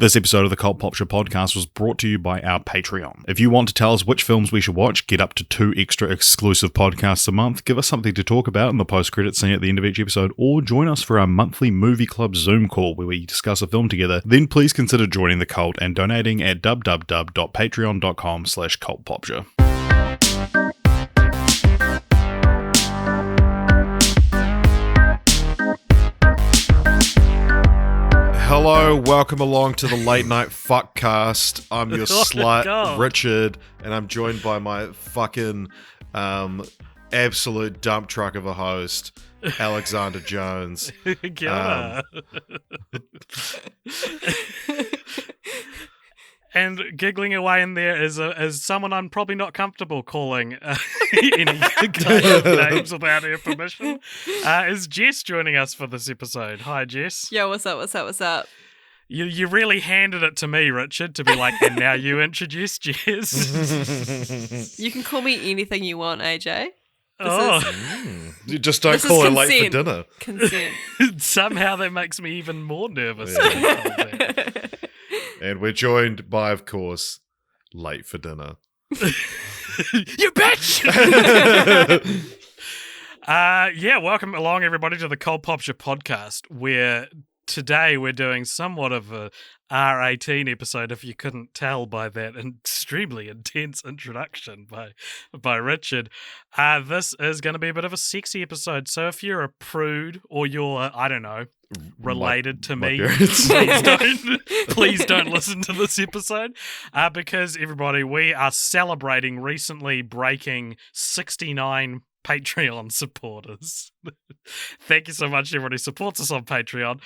This episode of the Cult Popture podcast was brought to you by our Patreon. If you want to tell us which films we should watch, get up to 2 extra exclusive podcasts a month, give us something to talk about in the post-credit scene at the end of each episode, or join us for our monthly movie club Zoom call where we discuss a film together, then please consider joining the cult and donating at www.patreon.com/cultpopture. Hello, welcome along to the Late Night Fuckcast. I'm your slut, Richard, and I'm joined by my fucking absolute dump truck of a host, Alexander Jones. And giggling away in there is someone I'm probably not comfortable calling any kind of names without her permission. Is Jess joining us for this episode? Hi, Jess. Yo, what's up? You really handed it to me, Richard, to be like, and now you introduce Jess. You can call me anything you want, AJ. You just don't call her late for dinner. Consent. Somehow that makes me even more nervous. Yeah. And we're joined by, of course, late for dinner. You bitch! Welcome along, everybody, to the Cult Popture podcast, where today we're doing somewhat of a R18 episode, if you couldn't tell by that extremely intense introduction by Richard. This is going to be a bit of a sexy episode, so if you're a prude or you're, I don't know, related to me, please don't listen to this episode, because everybody, we are celebrating recently breaking 69 Patreon supporters. Thank you so much, everybody who supports us on Patreon.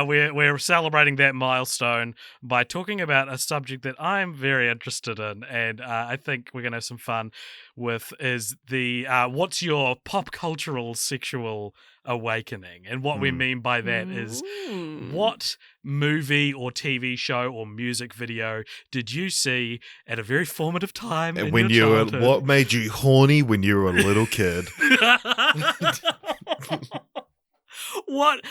We're celebrating that milestone by talking about a subject that I'm very interested in, and I think we're going to have some fun with, is the what's your pop cultural sexual awakening? And what we mean by that is, what movie or TV show or music video did you see at a very formative time in when your you childhood? were, what made you horny when you were a little kid? What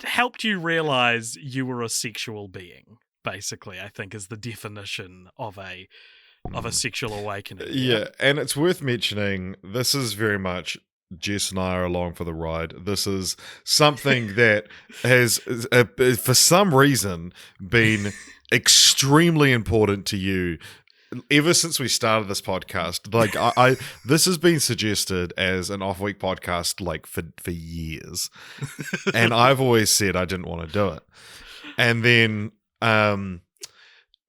helped you realize you were a sexual being? Basically, I think is the definition of a sexual awakening. Yeah, and it's worth mentioning, this is very much Jess and I are along for the ride. This is something that has, for some reason, been extremely important to you ever since we started this podcast. Like, this has been suggested as an off-week podcast, like, for years. And I've always said I didn't want to do it. And then,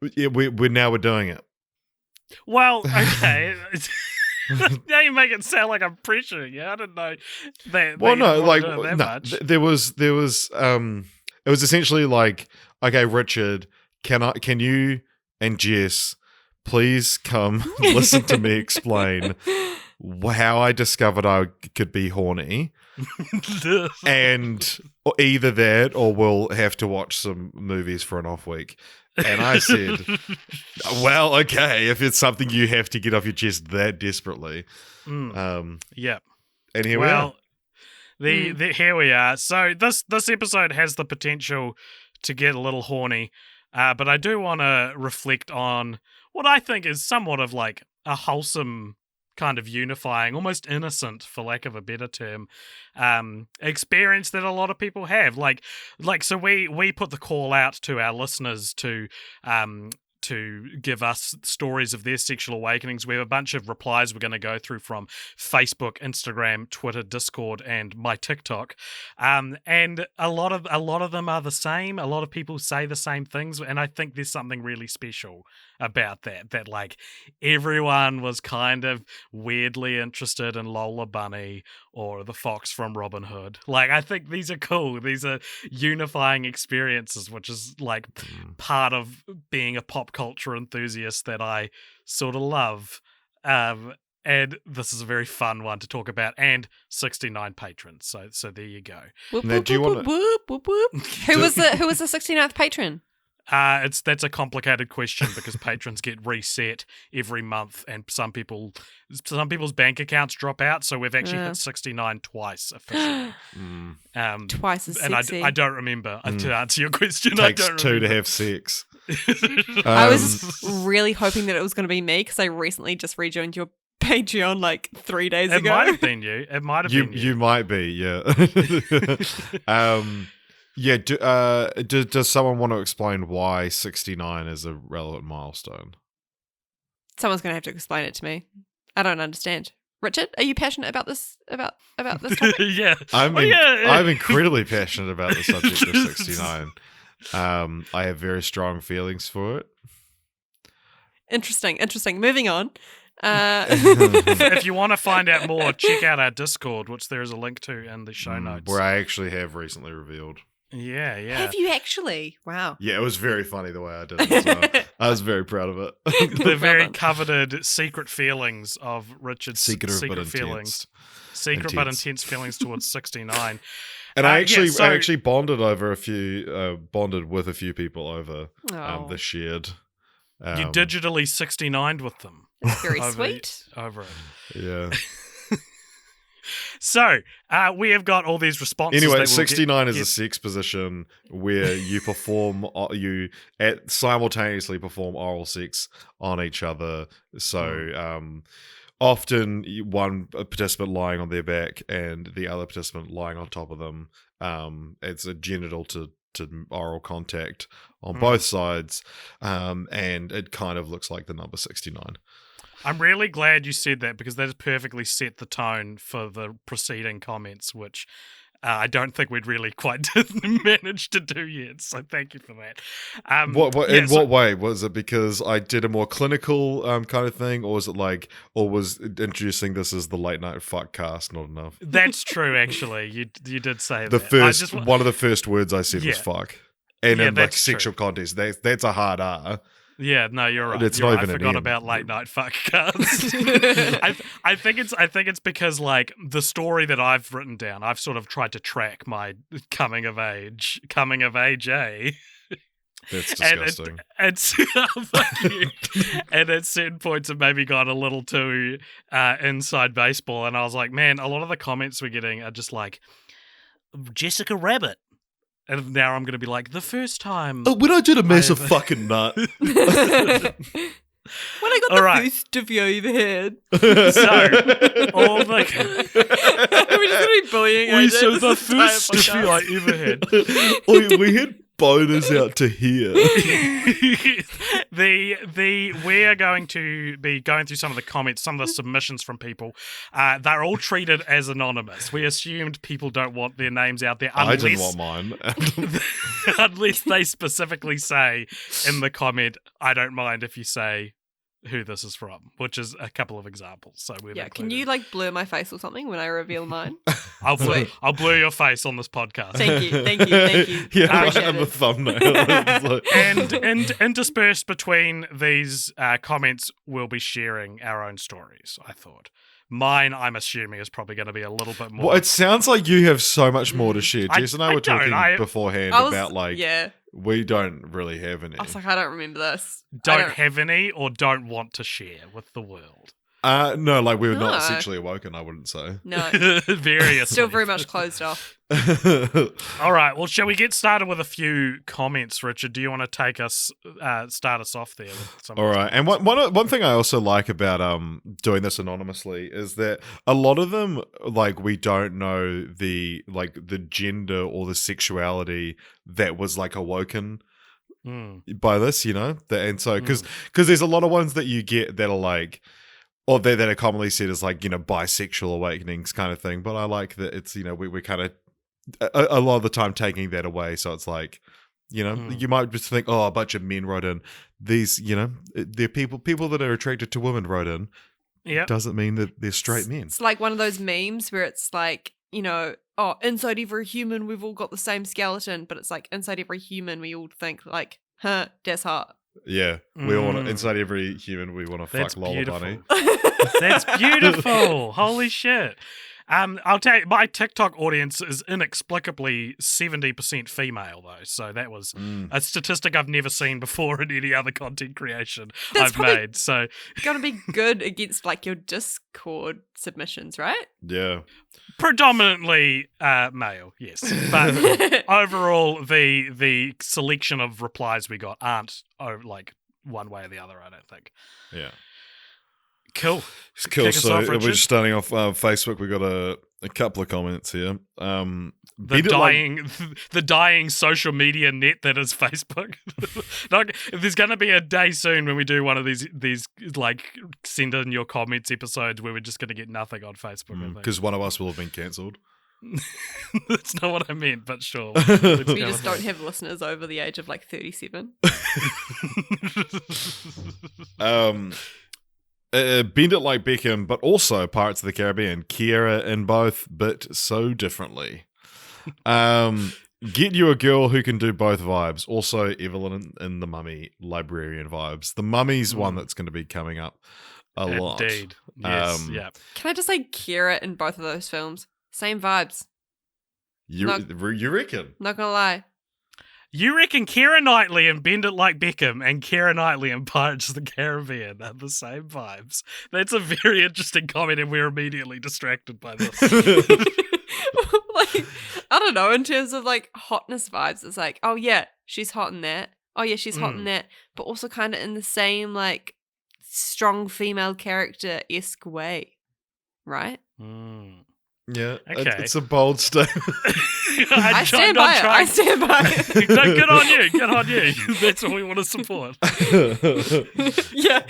we're doing it. Well, okay. Now you make it sound like I'm pressuring you. I didn't know that. Well, no, like, much. There was, it was essentially like, okay, Richard, can you and Jess please come listen to me explain how I discovered I could be horny, and either that or we'll have to watch some movies for an off week. And I said, well, okay, if it's something you have to get off your chest that desperately. Yeah. And here we are. Here we are. So this episode has the potential to get a little horny, but I do want to reflect on what I think is somewhat of like a wholesome, kind of unifying, almost innocent, for lack of a better term, experience that a lot of people have. Like so we put the call out to our listeners to give us stories of their sexual awakenings. We have a bunch of replies we're going to go through from Facebook, Instagram, Twitter, Discord, and my TikTok. And a lot of them are the same. A lot of people say the same things, and I think there's something really special about that like everyone was kind of weirdly interested in Lola Bunny or the fox from Robin Hood. Like, I think these are cool. These are unifying experiences, which is like part of being a pop culture enthusiast that I sort of love. And this is a very fun one to talk about, and 69 patrons. So there you go. Whoop, Now, whoop, do you whoop, wanna- whoop, whoop, whoop. Who was the 69th patron? That's a complicated question because patrons get reset every month, and some people's bank accounts drop out. So we've actually hit 69 twice officially. Twice as and sexy. I don't remember to answer your question. Takes I don't two to remember. have sex. I was really hoping that it was going to be me because I recently just rejoined your Patreon like 3 days It ago. might have been you. It might have been you. You might be, yeah. Yeah. Does someone want to explain why 69 is a relevant milestone? Someone's going to have to explain it to me. I don't understand. Richard, are you passionate about this this topic? Yeah. I'm incredibly passionate about the subject of 69. I have very strong feelings for it. Interesting. Moving on. If you want to find out more, check out our Discord, which there is a link to in the show notes. Where I actually have recently revealed. Yeah. Have you actually? Wow. Yeah, it was very funny the way I did it as well. I was very proud of it. The very done. coveted secret feelings of Richard's Secret but feelings. intense. Secret but intense feelings towards 69. And I so- actually bonded over bonded with a few people over the shared. You digitally 69'd with them. That's very over- sweet. Over it. Yeah. So, we have got all these responses. Anyway, that we'll 69 is get- a sex position where you simultaneously perform oral sex on each other. So often one participant lying on their back and the other participant lying on top of them. It's a genital to oral contact on both sides, and it kind of looks like the number 69. I'm really glad you said that because that has perfectly set the tone for the preceding comments, which I don't think we'd really quite managed to do yet. So thank you for that. What way? Was it because I did a more clinical kind of thing, or was introducing this as the late night fuck cast not enough? That's true, actually. You did say The that. one of the first words I said was fuck. And in that's sexual context, that's a hard R. Yeah, no, you're right. It's You're not right. even I an forgot M. about late night fuck cast. I think it's because like the story that I've written down, I've sort of tried to track my coming of age, eh? That's disgusting. Fuck you. And at certain points, it maybe got a little too inside baseball, and I was like, man, a lot of the comments we're getting are just like Jessica Rabbit. And now I'm going to be like, the first time. When I did a massive fucking nut. When I got the first of you ever had. So, all the. We're just going to be bullying AJ. So the this entire first of you I ever had. We had boners out to here. We are going to be going through some of the comments, some of the submissions from people. They're all treated as anonymous. We assumed people don't want their names out there I didn't want mine. unless they specifically say in the comment, I don't mind if you say who this is from, which is a couple of examples. So we've can you like blur my face or something when I reveal mine? I'll blur your face on this podcast. Thank you. Yeah, Appreciate I'm a it. thumbnail. And interspersed between these comments, we'll be sharing our own stories, I thought. Mine, I'm assuming, is probably going to be a little bit more. Well, it sounds like you have so much more to share. Jess and I were talking beforehand about we don't really have any. I was like, I don't remember this. Don't have any or don't want to share with the world. No, like we were not sexually awoken, I wouldn't say. No. Still very much closed off. All right, well, shall we get started with a few comments, Richard? Do you want to start us off there? With some All right, and one thing I also like about doing this anonymously is that a lot of them, like, we don't know the gender or the sexuality that was like awoken by this, you know, and so because there's a lot of ones that you get that are like. Or that are commonly said as like, you know, bisexual awakenings kind of thing. But I like that it's, you know, we're kind of a lot of the time taking that away. So it's like, you know, you might just think, oh, a bunch of men wrote in. These, you know, they're people that are attracted to women wrote in. Yeah. Doesn't mean that they're straight men. It's like one of those memes where it's like, you know, oh, inside every human, we've all got the same skeleton. But it's like inside every human, we all think like, that's hot. Yeah, we all want to, inside every human, we want to fuck Lola Bunny. That's beautiful. Holy shit. I'll tell you, my TikTok audience is inexplicably 70% female, though. So that was a statistic I've never seen before in any other content creation That's I've made. So Gotta be good against like your Discord submissions, right? Yeah. predominantly male, yes. But overall, the selection of replies we got aren't like one way or the other, I don't think. Yeah. Cool. It's cool. Kick us So off, we're Richard. just starting off Facebook. We got a couple of comments here. The Beat it like- dying, the dying social media net that is Facebook. Like, there's going to be a day soon when we do one of these like send in your comments episodes where we're just going to get nothing on Facebook. I think. because one of us will have been cancelled. That's not what I meant, but sure. We just don't have listeners over the age of like 37. Bend It Like Beckham, but also Pirates of the Caribbean. Kiera in both, but so differently. Get you a girl who can do both vibes. Also, Evelyn in The Mummy librarian vibes. The Mummy's one that's going to be coming up a lot. Indeed. Yes. Yeah. Can I just say Kira in both of those films? Same vibes. You reckon? Not gonna lie. You reckon Keira Knightley in Bend It Like Beckham and Keira Knightley in Pirates of the Caribbean have the same vibes? That's a very interesting comment, and we're immediately distracted by this. Like, I don't know, in terms of like hotness vibes, it's like, oh yeah, she's hot in that. Oh yeah, she's hot in that. But also kind of in the same like strong female character-esque way. Right? Yeah, Okay. it's a bold statement. I stand by it. I stand by it. No, good on you. Good on you. That's what we want to support. Yeah.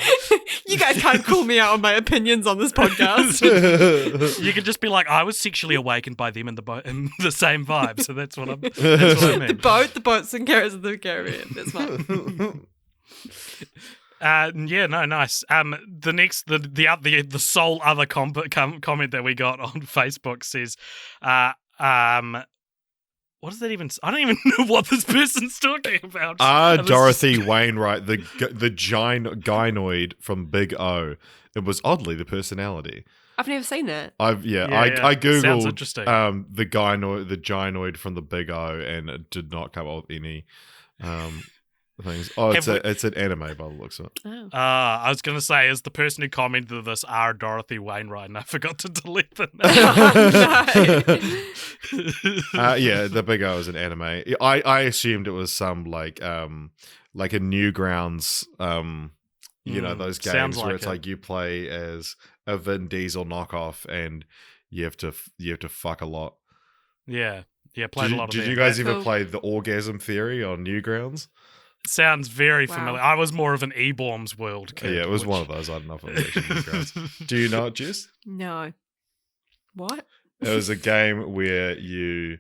You guys can't call me out on my opinions on this podcast. You could just be like, I was sexually awakened by them in the same vibe. So that's what I meant. The boats and carrots of the Caribbean. That's fine. Yeah, no, nice. The sole other comment that we got on Facebook says, what does that even? I don't even know what this person's talking about. Dorothy Wainwright, the gynoid from Big O. It was oddly the personality. I've never seen that. I googled Sounds interesting. the gynoid from the Big O, and it did not come up with any things. Oh, it's an anime by the looks of it. Oh. I was going to say, is the person who commented this Dorothy Wainwright, and I forgot to delete the name. Yeah, the Big O is an anime. I assumed it was some like a Newgrounds, those games where it's like you play as a Vin Diesel knockoff and you have to fuck a lot. Yeah, played a lot of Did that. you guys ever Cool. play the Orgasm Theory on Newgrounds? Sounds very Wow. familiar. I was more of an E-Bombs world kid. Yeah, it was one of those. I don't know if it was actually Newgrounds. Do you know it, Jess? No. What? It was a game where you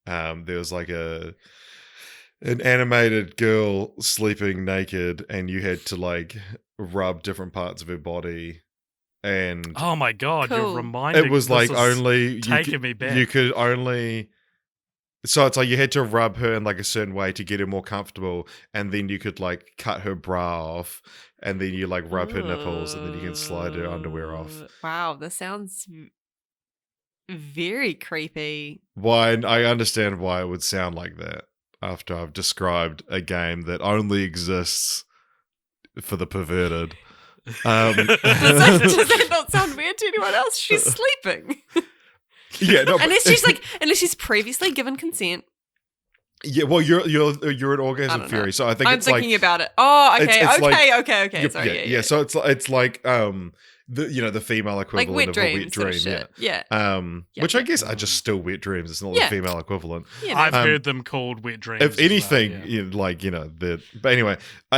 there was like an animated girl sleeping naked, and you had to like rub different parts of her body, and Oh my god, Cool. you're reminding. it was like this is only taking me back. You could only. So it's like you had to rub her in like a certain way to get her more comfortable, and then you could like cut her bra off, and then you like rub her nipples, and then you can slide her underwear off. Wow, this sounds very creepy. Why? I understand why it would sound like that after I've described a game that only exists for the perverted. Does that not sound weird to anyone else? She's sleeping. Yeah, no, unless she's previously given consent. yeah. Well, you're an I orgasm don't theory, know. so I think I'm it's thinking like about it. Oh, okay, it's like- okay. Sorry, yeah. So it's like the female like equivalent wet of dreams, a wet dream, sort of yeah. shit. Yeah. Which I guess are just still wet dreams. It's not Yeah. the female equivalent. Yeah. I've Um, heard them called wet dreams. If as well, anything, yeah. but anyway,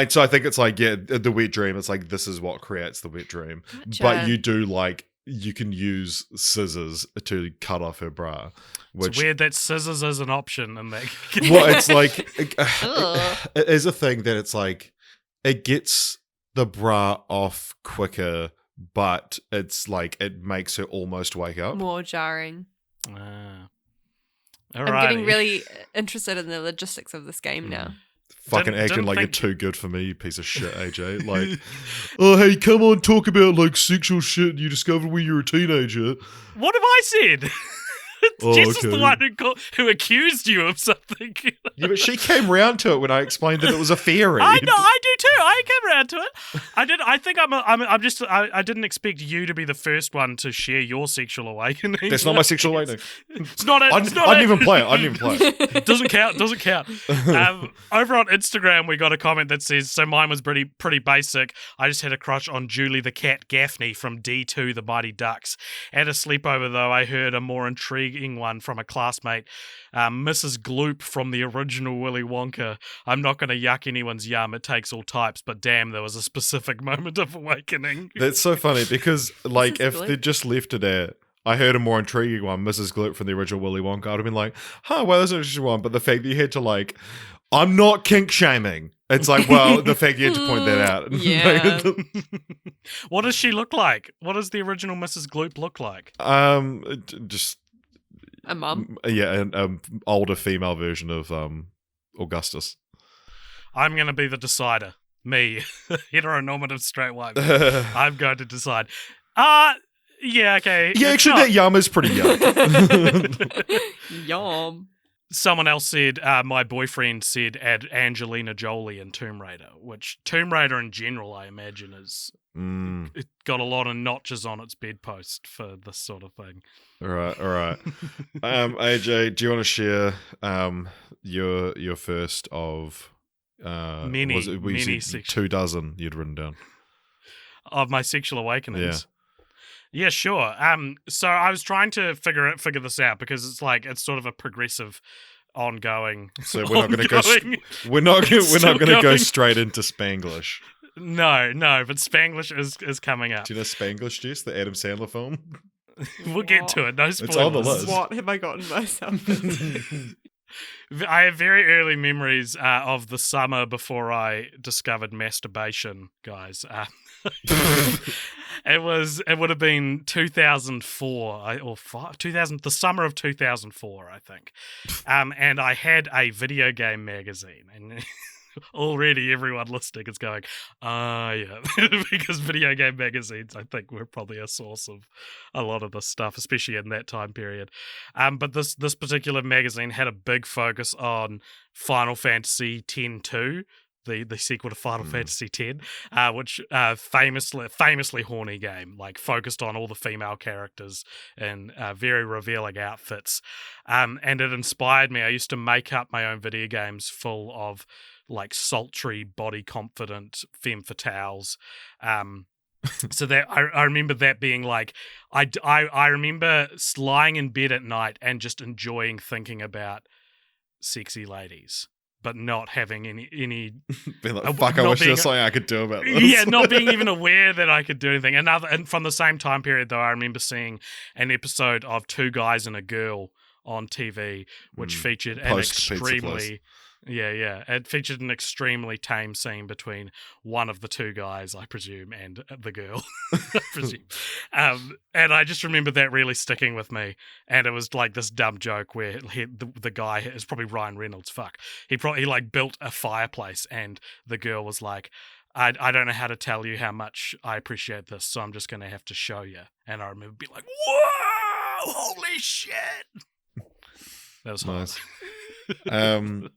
so I think it's like, the wet dream, it's like, this is what creates the wet dream. Gotcha. But you do like, you can use scissors to cut off her bra. It's Which, weird that scissors is an option in that. well, it's like, Ugh. it is a thing that it's like, it gets the bra off quicker, but it's like, it makes her almost wake up. More jarring. Ah. I'm getting really interested in the logistics of this game now. Fucking acting didn't like think- you're too good for me, you piece of shit, AJ. Like, oh, hey, come on, talk about, like, sexual shit you discovered when you were a teenager. What have I said? Oh, Jess is okay. the one who accused you of something. Yeah, but she came round to it when I explained that it was a theory. I know, I do too. I came around to it. I think I didn't expect you to be the first one to share your sexual awakening. That's not my sexual awakening. It's not it. I It's not didn't it. even play it. I didn't even play it. Doesn't count. Over on Instagram, we got a comment that says, so mine was pretty basic. I just had a crush on Julie the Cat Gaffney from D2 The Mighty Ducks. At a sleepover, though, I heard a more intriguing one from a classmate, Mrs. Gloop from the original Willy Wonka. I'm not going to yuck anyone's yum. It takes all types, but damn, there was a specific moment of awakening. That's so funny because, like, Mrs. if Gloop. they just left it at, I heard a more intriguing one, Mrs. Gloop from the original Willy Wonka, I'd have been like, well, that's an interesting one. But the fact that you had to, like, I'm not kink shaming. It's like, well, the fact you had to point that out. Yeah. What does she look like? What does the original Mrs. Gloop look like? Just A mum. yeah, an older female version of Augustus. I'm going to be the decider. Me, heteronormative straight white. I'm going to decide. Yeah, okay. Yeah, It's actually, not- that yum is pretty young. Yum. Someone else said, my boyfriend said add Angelina Jolie in Tomb Raider, which Tomb Raider in general, I imagine, is it got a lot of notches on its bedpost for this sort of thing. All right. AJ, do you want to share your first of Many said sexual- 2 dozen you'd written down? Of my sexual awakenings. Yeah, sure. So I was trying to figure this out because it's sort of a progressive, ongoing. So we're not going to go. ongoing- We're not Still going to go going. straight into Spanglish. No, but Spanglish is coming up. Do you know Spanglish, Jess, the Adam Sandler film? We'll get to it. No spoilers. on the list. What have I gotten myself into? I have very early memories of the summer before I discovered masturbation, guys. It would have been 2004 the summer of 2004, I think. And I had a video game magazine, and already everyone listening is going, yeah, because video game magazines, I think, were probably a source of a lot of this stuff, especially in that time period. But this particular magazine had a big focus on Final Fantasy X-2, the sequel to Final Fantasy X, which famously horny game, like focused on all the female characters in very revealing outfits. And it inspired me. I used to make up my own video games full of like sultry, body confident femme fatales. So that I remember that being like, I remember lying in bed at night and just enjoying thinking about sexy ladies, but not having any Being like, fuck, I not wish there being- was something I could do about this. yeah, not being even aware that I could do anything. And from the same time period, though, I remember seeing an episode of Two Guys and a Girl on TV, which featured an Post Pizza extremely... Yeah. It featured an extremely tame scene between one of the two guys, I presume, and the girl, I presume. And I just remember that really sticking with me. And it was like this dumb joke where the guy is probably Ryan Reynolds. Fuck. He like built a fireplace, and the girl was like, I don't know how to tell you how much I appreciate this, so I'm just going to have to show you. And I remember being like, whoa, holy shit. That was hot. Nice.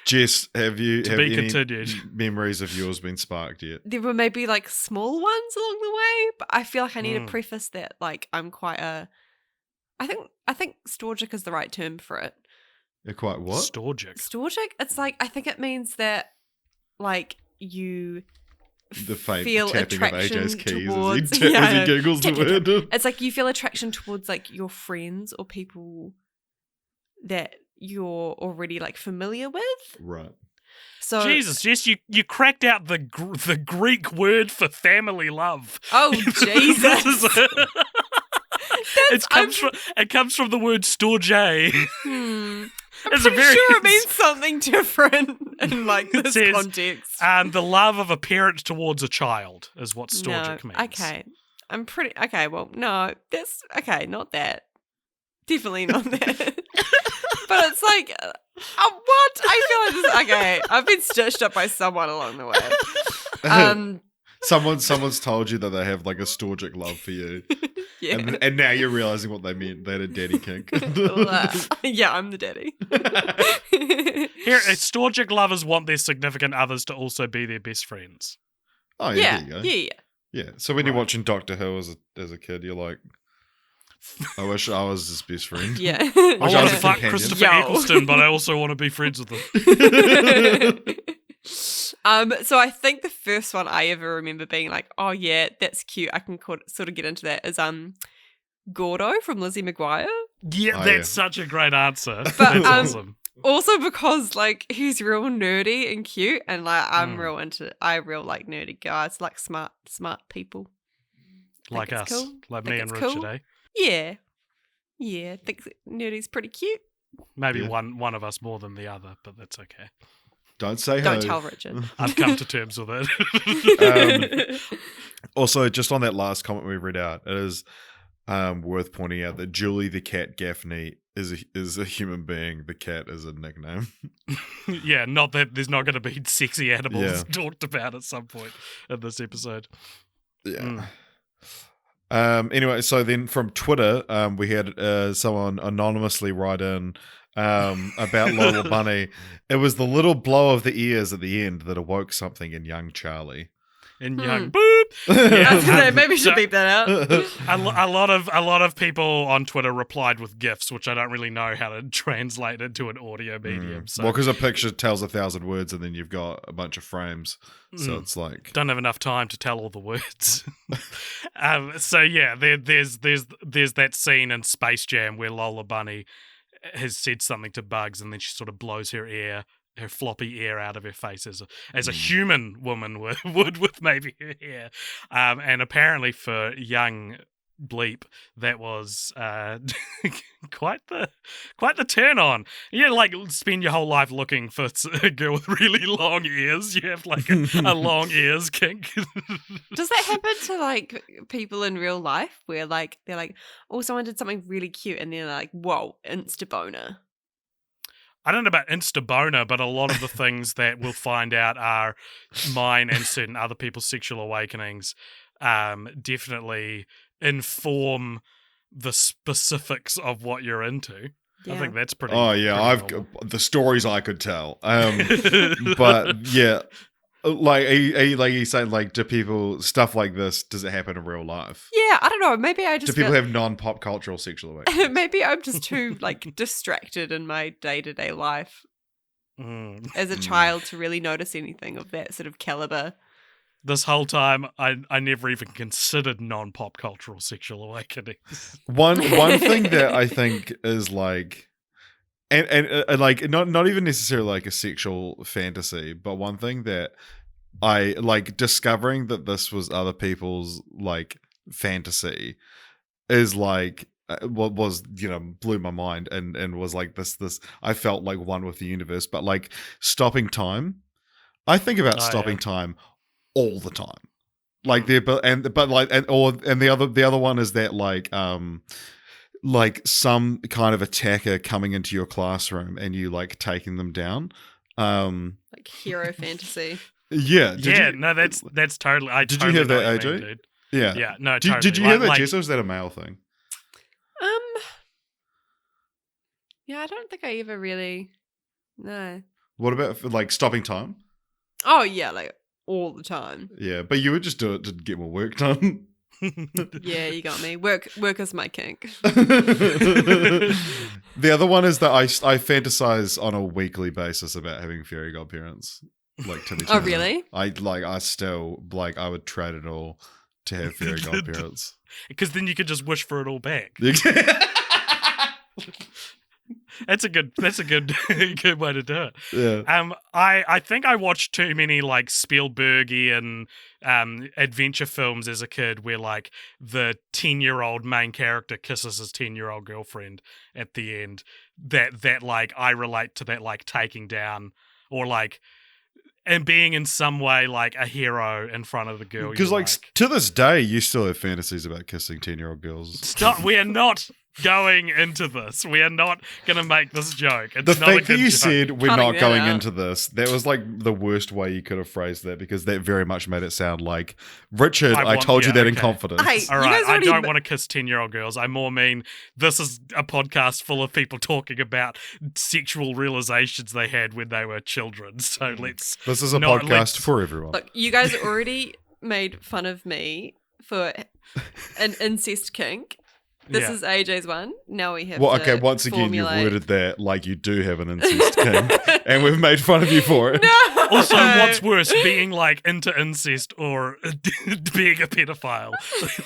Jess, have be any continued. memories of yours been sparked yet? There were maybe like small ones along the way, but I feel like I need to preface that like I'm quite I think storgic is the right term for it. You're quite what? Storgic. Storgic? It's like I think it means that like you The faint feel tapping of attraction AJ's keys towards as he giggles the Tap, tap, word. tap. It's like you feel attraction towards like your friends or people that you're already like familiar with. Right. So Jesus, Jess, you cracked out the Greek word for family love. oh This Jesus. is it comes from the word storge. I'm It's a pretty very- sure it means something different in like It this says, context. The love of a parent towards a child is what storgic means. Okay. I'm pretty okay, well, no, that's okay, not that. Definitely not that. But it's like, what? I feel like this. Okay, I've been stitched up by someone along the way. Someone's told you that they have like a storgic love for you, Yeah. and now you're realizing what they meant. They had a daddy kink. Yeah, I'm the daddy. Here, storgic lovers want their significant others to also be their best friends. Oh yeah, Yeah, there you go. yeah. Yeah. So when you're Right. watching Doctor Who as a kid, you're like, I wish I was his best friend. Yeah. I Which I want was to a fuck companion. Christopher Yo. Eccleston, but I also want to be friends with him. So I think the first one I ever remember being like, oh yeah, that's cute. I can sort of get into that is Gordo from Lizzie Mcguire. Yeah, Oh, that's yeah. such a great answer. But, That's awesome. Also because like he's real nerdy and cute, and like I'm Mm. real like nerdy guys, like smart people. Like it's us. cool. Like Think me and it's Richard, cool. eh? Yeah. Yeah, I think nerdy's pretty cute. Maybe Yeah. one of us more than the other, but that's okay. Don't say Don't who. tell Richard. I've come to terms with it. Also, just on that last comment we read out, it is worth pointing out that Julie the cat Gaffney is a human being. The cat is a nickname. Yeah, not that there's not going to be sexy animals Yeah. talked about at some point in this episode. Yeah. Anyway, so then from Twitter, we had someone anonymously write in about Lola Bunny. It was the little blow of the ears at the end that awoke something in young Charlie. In Hmm. young boop. I was gonna say, Yeah. maybe we should So- beep that out. A lot of people on Twitter replied with GIFs, which I don't really know how to translate into an audio medium. So Well, because a picture tells 1,000 words, and then you've got a bunch of frames, so Mm. it's like don't have enough time to tell all the words. So yeah, there's that scene in Space Jam where Lola Bunny has said something to Bugs, and then she sort of blows her floppy ear out of her face as a human woman would with maybe her hair. And apparently for young Bleep, that was quite the turn on. You don't, like, spend your whole life looking for a girl with really long ears. You have like a long ears kink. Does that happen to like people in real life where like they're like, oh, someone did something really cute, and they're like, whoa, insta boner? I don't know about Insta Boner, but a lot of the things that we'll find out are mine and certain other people's sexual awakenings definitely inform the specifics of what you're into. I think that's pretty. oh yeah, pretty I've normal. the stories I could tell. But yeah, like he's saying, like, do people stuff like this? Does it happen in real life? Yeah, I don't know. Maybe I Do just people feel- have non-pop cultural sexual awakenings? maybe I'm just too like distracted in my day-to-day life Mm. as a child to really notice anything of that sort of caliber. This whole time, I never even considered non-pop cultural sexual awakenings. One thing that I think is like, and like not even necessarily like a sexual fantasy, but one thing that I like discovering that this was other people's like fantasy is like what was, blew my mind and was like this I felt like one with the universe. But like stopping time, I think about stopping time all the time. Like the other one is that like some kind of attacker coming into your classroom and you like taking them down. Like hero fantasy. Yeah. That's totally. Did totally you have know that, what you AJ? mean, dude. Yeah. Yeah, no, Did totally. you hear that, Like- Jess, or was that a male thing? Yeah, I don't think I ever really. No. What about for, like stopping time? Oh yeah, like all the time. Yeah, but you would just do it to get more work done. Yeah, you got me. Work is my kink. The other one is that I fantasize on a weekly basis about having fairy godparents. Like to the Oh tune of- really? I still like I would trade it all to have fairy godparents. Because then you could just wish for it all back. That's a good good way to do it. Yeah. I think I watched too many like Spielbergian adventure films as a kid where like the 10-year-old main character kisses his 10-year-old girlfriend at the end. That like I relate to that, like taking down or like and being in some way like a hero in front of the girl. Because like to this day, you still have fantasies about kissing 10-year-old girls. Stop. We are not going into this. We are not going to make this joke. It's The not a fact that good you joke. said we're Cutting not that going out. into this, that was like the worst way you could have phrased that, because that very much made it sound like, Richard, I told you that in confidence. Hey, All you right, guys I already don't want to kiss 10-year-old girls. I more mean this is a podcast full of people talking about sexual realizations they had when they were children. So let's... This is a not- podcast let's- for everyone. Look, you guys already made fun of me for an incest kink. This Yeah. is AJ's one. Now we have Well, to okay, once again, formulate. you've worded that like you do have an incest king, and we've made fun of you for it. No! Also, what's worse, being like into incest or being a pedophile?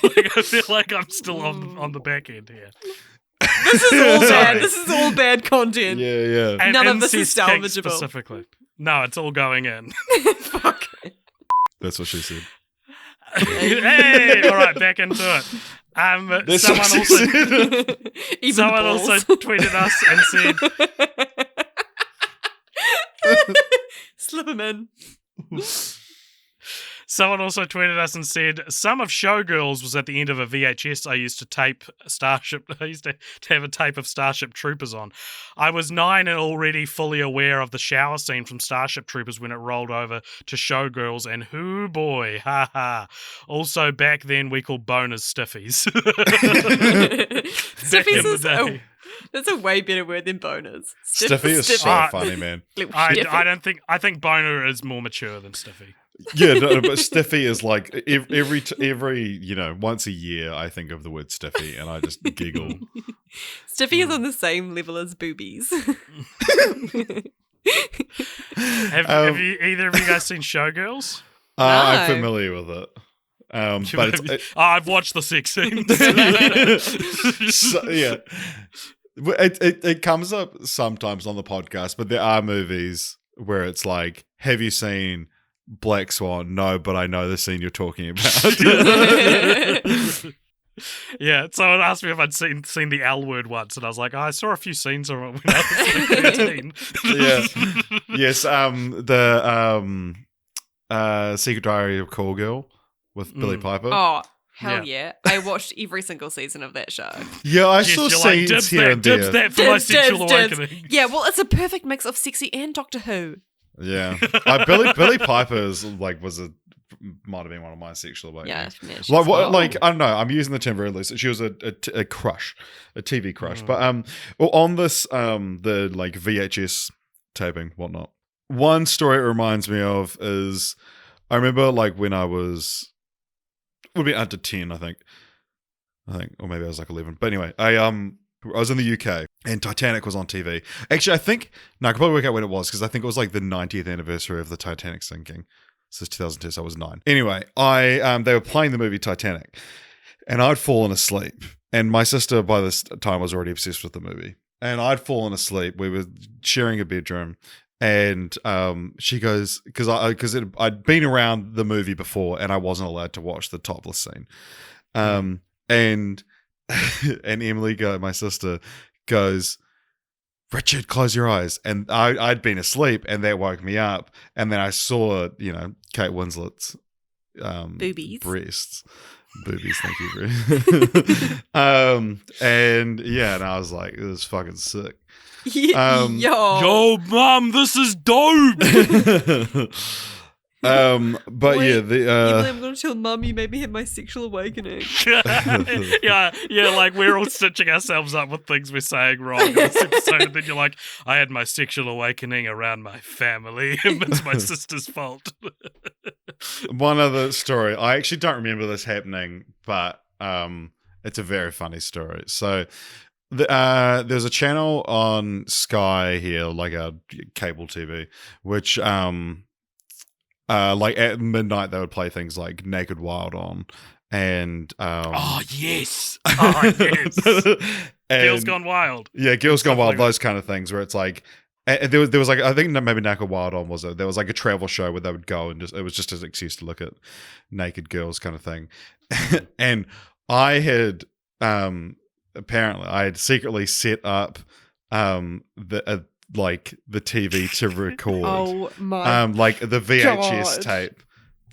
Like, I feel like I'm still on the back end here. This is all Sorry. bad. This is all bad content. Yeah, yeah. And None of this is incest kink salvageable. specifically. No, it's all going in. Fuck. That's what she said. Hey, all right, back into it. That's Someone what she also said. Even someone the balls. also tweeted us and said Slip him in. Someone also tweeted us and said, some of Showgirls was at the end of a VHS I used to tape Starship. I used to have a tape of Starship Troopers on. I was 9 and already fully aware of the shower scene from Starship Troopers when it rolled over to Showgirls, and hoo boy, ha ha. Also, back then we called boners stiffies. Back in the day. That's a way better word than boners. Stiffy is so Ah. funny, man. Little I stiffy. don't think. I think boner is more mature than stiffy. Yeah, no, but stiffy is like every once a year I think of the word stiffy and I just giggle. Stiffy is on the same level as boobies. Have you either of you guys seen Showgirls? I'm No. familiar with it. But I've watched the sex scenes. so, yeah, it comes up sometimes on the podcast, but there are movies where it's like, have you seen Black Swan? No, but I know the scene you're talking about. Yeah, someone asked me if I'd seen the L Word once, and I was like, I saw a few scenes of it when I was 13. Yeah. Yes, the Secret Diary of Call Girl with Billy Piper. Oh, hell Yeah. yeah. I watched every single season of that show. Yeah, I Yes, saw you're like, scenes dibs here that, and dibs there. that for my Dibs, sexual dibs, awakening. Yeah, well, it's a perfect mix of sexy and Doctor Who. Yeah, Billy Piper is like might have been one of my sexual awakenings. Yeah, man, she's Like what? hot. Like I don't know. I'm using the term very loosely. She was a crush, a TV crush. But well, on this the like VHS taping whatnot. One story it reminds me of is I remember like when I would be under 10, I think, or maybe I was like 11. But anyway, I was in the UK and Titanic was on TV. Actually, I think I could probably work out when it was because I think it was like the 90th anniversary of the Titanic sinking. So it's 2002, so I was 9. Anyway, they were playing the movie Titanic, and I'd fallen asleep. And my sister by this time was already obsessed with the movie, and I'd fallen asleep. We were sharing a bedroom, and she goes because I'd been around the movie before, and I wasn't allowed to watch the topless scene, and and Emily, my sister, goes, Richard, close your eyes. And I'd been asleep, and that woke me up. And then I saw, Kate Winslet's Boobies. breasts. Boobies, thank you. And I was like, it was fucking sick. Yo. Yo, mum, this is dope. But Wait, yeah, Emily, I'm going to tell Mum you made me have my sexual awakening. yeah, like we're all stitching ourselves up with things we're saying wrong in this episode, and then you're like, I had my sexual awakening around my family, and it's my sister's fault. one other story. I actually don't remember this happening, but it's a very funny story. So there's a channel on Sky here, like a cable TV, which like at midnight they would play things like Naked Wild on, and Oh yes, and Girls Gone Wild. Yeah, Girls Gone Stuff Wild, like that. those kind of things where it's like there was like I think maybe Naked Wild on was there was like a travel show where they would go and it was just an excuse to look at naked girls kind of thing, and I had apparently I had secretly set up like the TV to record Oh my. like the VHS God. tape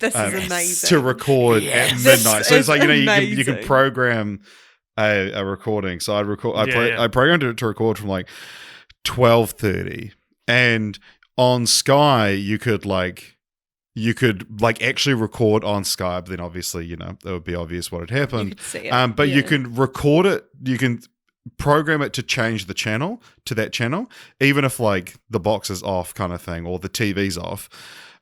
This is amazing. to record Yes. at midnight. So it's This like is you can amazing. program a recording. So I'd record. Yeah. I programmed it to record from like 12:30, and on Sky you could actually record on Skype. Then obviously it would be obvious what had You happened. could see it. But you can record it. You can program it to change the channel to that channel, even if like the box is off, kind of thing, or the TV's off.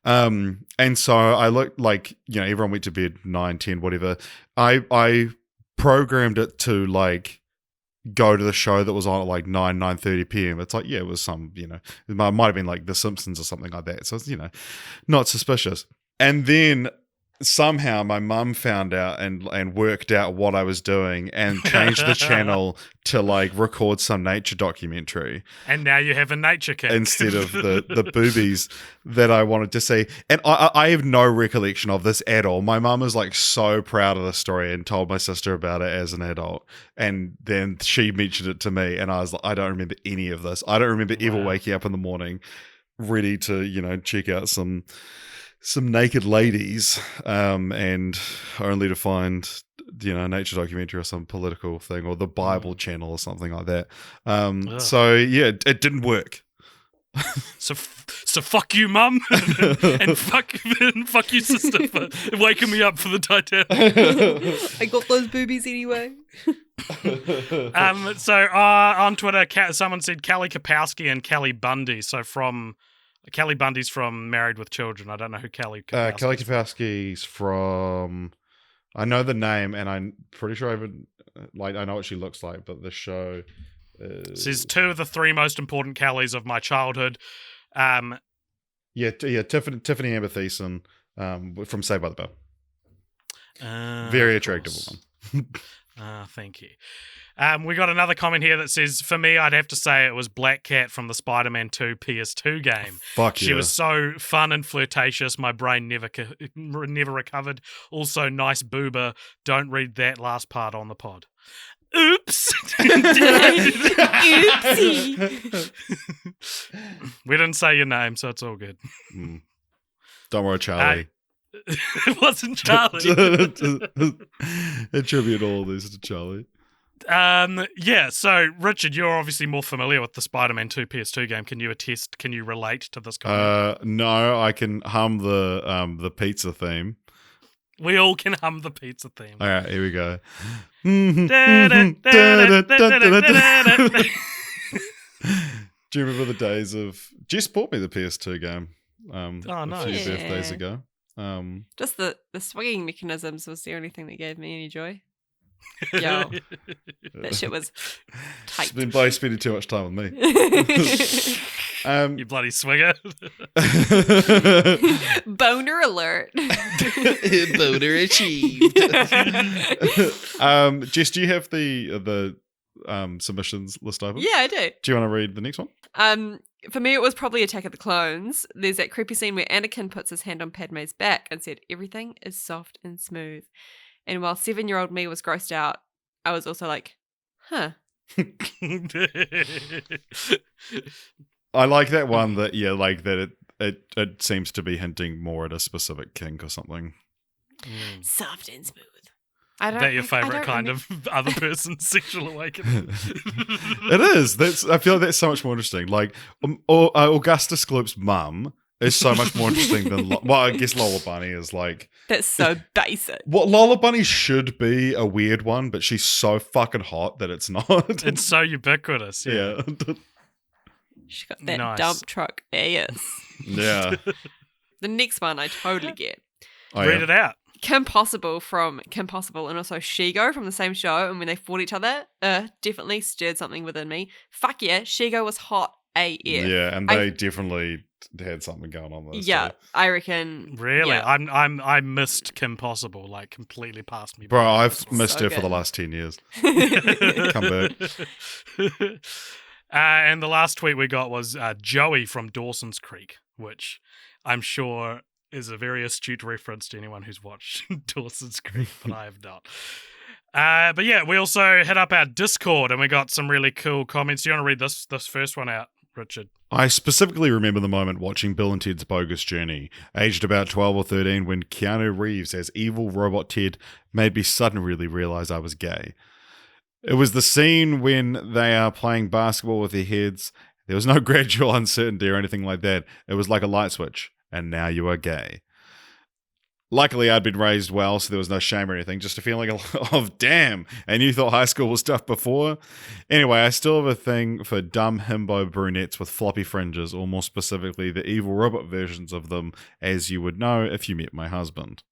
And so I looked like everyone went to bed 9, 10, whatever. I programmed it to like go to the show that was on at like 9:30 p.m. It's like it was some it might have been like The Simpsons or something like that. So it's not suspicious. And then somehow my mum found out and worked out what I was doing and changed the channel to like record some nature documentary. And now you have a nature kick. Instead of the boobies that I wanted to see. And I have no recollection of this at all. My mum was like so proud of the story and told my sister about it as an adult. And then she mentioned it to me and I was like, I don't remember any of this. I don't remember ever waking up in the morning ready to, check out some naked ladies and only to find a nature documentary or some political thing or the Bible channel or something like that. So yeah, it didn't work. So fuck you, mum, and fuck you, sister, for waking me up for the Titanic. I got those boobies anyway. So on Twitter, someone said Kelly Kapowski and Kelly Bundy. So Kelly Bundy's from Married with Children. I don't know who Kelly Kapowski is. Kelly Kapowski's from... I know the name, and I'm pretty sure I know what she looks like, but the show is... Says 2 of the 3 most important Kellys of my childhood. Tiffany Amber Thiessen from Saved by the Bell. Very attractive woman. Thank you. We got another comment here that says, for me, I'd have to say it was Black Cat from the Spider-Man 2 PS2 game. Fuck yeah. She was so fun and flirtatious, my brain never recovered. Also, nice boober. Don't read that last part on the pod. Oops. Oopsie. We didn't say your name, so it's all good. Don't worry, Charlie. It wasn't Charlie. Attribute all this to Charlie. So Richard, you're obviously more familiar with the Spider-Man 2 PS2 game. Can you attest? Can you relate to this comment? No, I can hum the pizza theme. We all can hum the pizza theme. All right, here we go. Do you remember the days of... Jess bought me the PS2 game a few birthdays ago. Just the swinging mechanisms was the only thing that gave me any joy. Yo, that shit was tight. It's been spending too much time with me. You bloody swinger. Boner alert. Boner achieved. Jess, do you have the submissions list open? Yeah, I do. Do you want to read the next one? For me, it was probably Attack of the Clones. There's that creepy scene where Anakin puts his hand on Padme's back and said, "Everything is soft and smooth." And while 7-year-old me was grossed out, I was also like, huh. I like that one that, it seems to be hinting more at a specific kink or something. Soft and smooth. I don't, Is that your favourite I kind of other person's sexual awakening? It is. I feel like that's so much more interesting. Like, Augustus Gloop's mum is so much more interesting than... I guess Lola Bunny is like... That's so basic. Well, Lola Bunny should be a weird one, but she's so fucking hot that it's not. It's so ubiquitous. Yeah. She got that Nice. dump truck ass. Yeah. The next one I totally get. Read it out. Kim Possible from Kim Possible and also Shigo from the same show, and when they fought each other, definitely stirred something within me. Fuck yeah, Shigo was hot AF. Yeah, and they definitely had something going on there. Yeah, so. I reckon. Really? Yeah. I missed Kim Possible, like completely past me. Bro, I've missed So her for good. the last 10 years. Come back. And the last tweet we got was Joey from Dawson's Creek, which I'm sure is a very astute reference to anyone who's watched Dawson's Creek, but I have not. But yeah, we also hit up our Discord and we got some really cool comments. Do you want to read this first one out, Richard? I specifically remember the moment watching Bill and Ted's Bogus Journey, aged about 12 or 13, when Keanu Reeves as evil robot Ted made me suddenly realise I was gay. It was the scene when they are playing basketball with their heads. There was no gradual uncertainty or anything like that. It was like a light switch. And now you are gay. Luckily, I'd been raised well, so there was no shame or anything. Just a feeling of damn. And you thought high school was tough before? Anyway, I still have a thing for dumb himbo brunettes with floppy fringes, or more specifically, the evil robot versions of them, as you would know if you met my husband.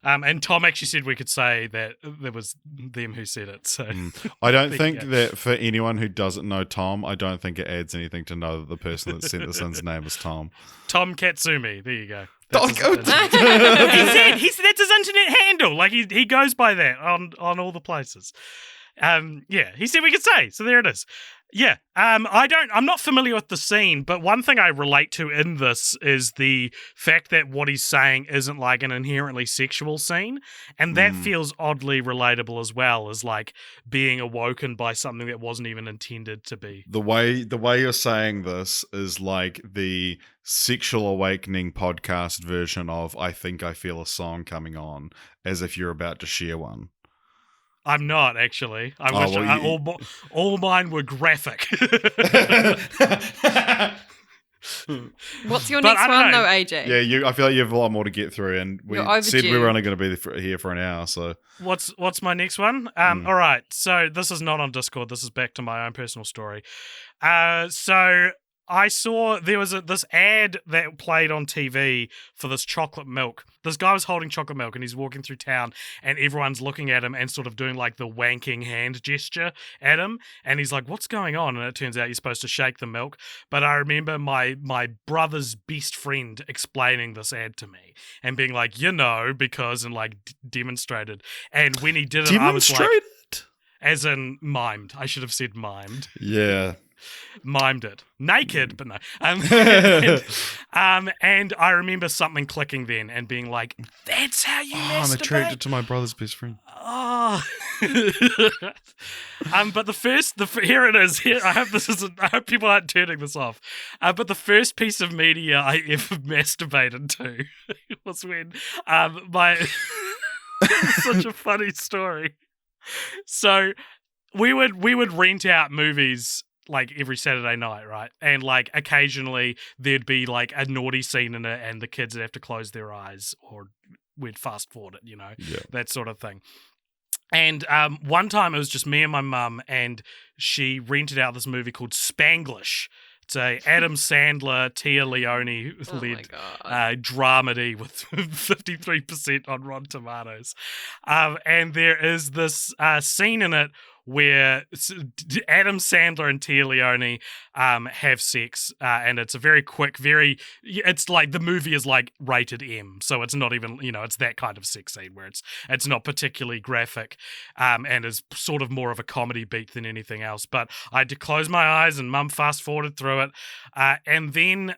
And Tom actually said we could say that there was them who said it. So I don't think that for anyone who doesn't know Tom, I don't think it adds anything to know that the person that sent this in's name is Tom. Tom Katsumi. There you go. He said that's his internet handle. Like he goes by that on all the places. He said we could say. So there it is. Yeah. I'm not familiar with the scene, but one thing I relate to in this is the fact that what he's saying isn't like an inherently sexual scene. And that feels oddly relatable as well, as like being awoken by something that wasn't even intended to be. The way you're saying this is like the Sexual Awakening podcast version of I Think I Feel a Song coming on, as if you're about to share one. I'm not, actually. I wish all mine were graphic. What's your next one, though, AJ? Yeah, I feel like you have a lot more to get through, and we said we were only going to be here for an hour, so... What's my next one? All right, so this is not on Discord. This is back to my own personal story. So I saw there was this ad that played on TV for this chocolate milk. This guy was holding chocolate milk and he's walking through town and everyone's looking at him and sort of doing like the wanking hand gesture at him. And he's like, what's going on? And it turns out you're supposed to shake the milk. But I remember my brother's best friend explaining this ad to me and being like, because, and like demonstrated. And when he did it, I was like, as in mimed. I should have said mimed. Yeah. Mimed it. Naked, but no. And I remember something clicking then and being like, that's how you masturbate? I'm attracted to my brother's best friend. Oh. But here it is. I hope people aren't turning this off. But the first piece of media I ever masturbated to was when such a funny story. So we would rent out movies like every Saturday night, right? And like occasionally there'd be like a naughty scene in it and the kids would have to close their eyes or we'd fast forward it, that sort of thing. And one time it was just me and my mum and she rented out this movie called Spanglish. It's a Adam Sandler, Tia Leone led dramedy with 53% on Rotten Tomatoes. And there is this scene in it where Adam Sandler and Tia Leone have sex, and it's a very quick, it's like the movie is like rated M, so it's not even, it's that kind of sex scene where it's not particularly graphic, and is sort of more of a comedy beat than anything else. But I had to close my eyes and Mum fast forwarded through it, and then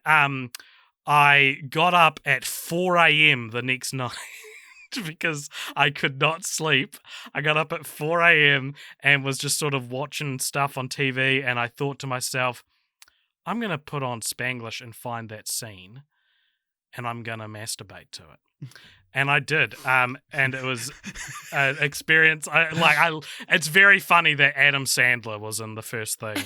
I got up at 4 a.m. the next night. Because I could not sleep. I got up at 4 a.m. and was just sort of watching stuff on TV, and I thought to myself, I'm going to put on Spanglish and find that scene, and I'm going to masturbate to it. And I did, and it was an experience. It's very funny that Adam Sandler was in the first thing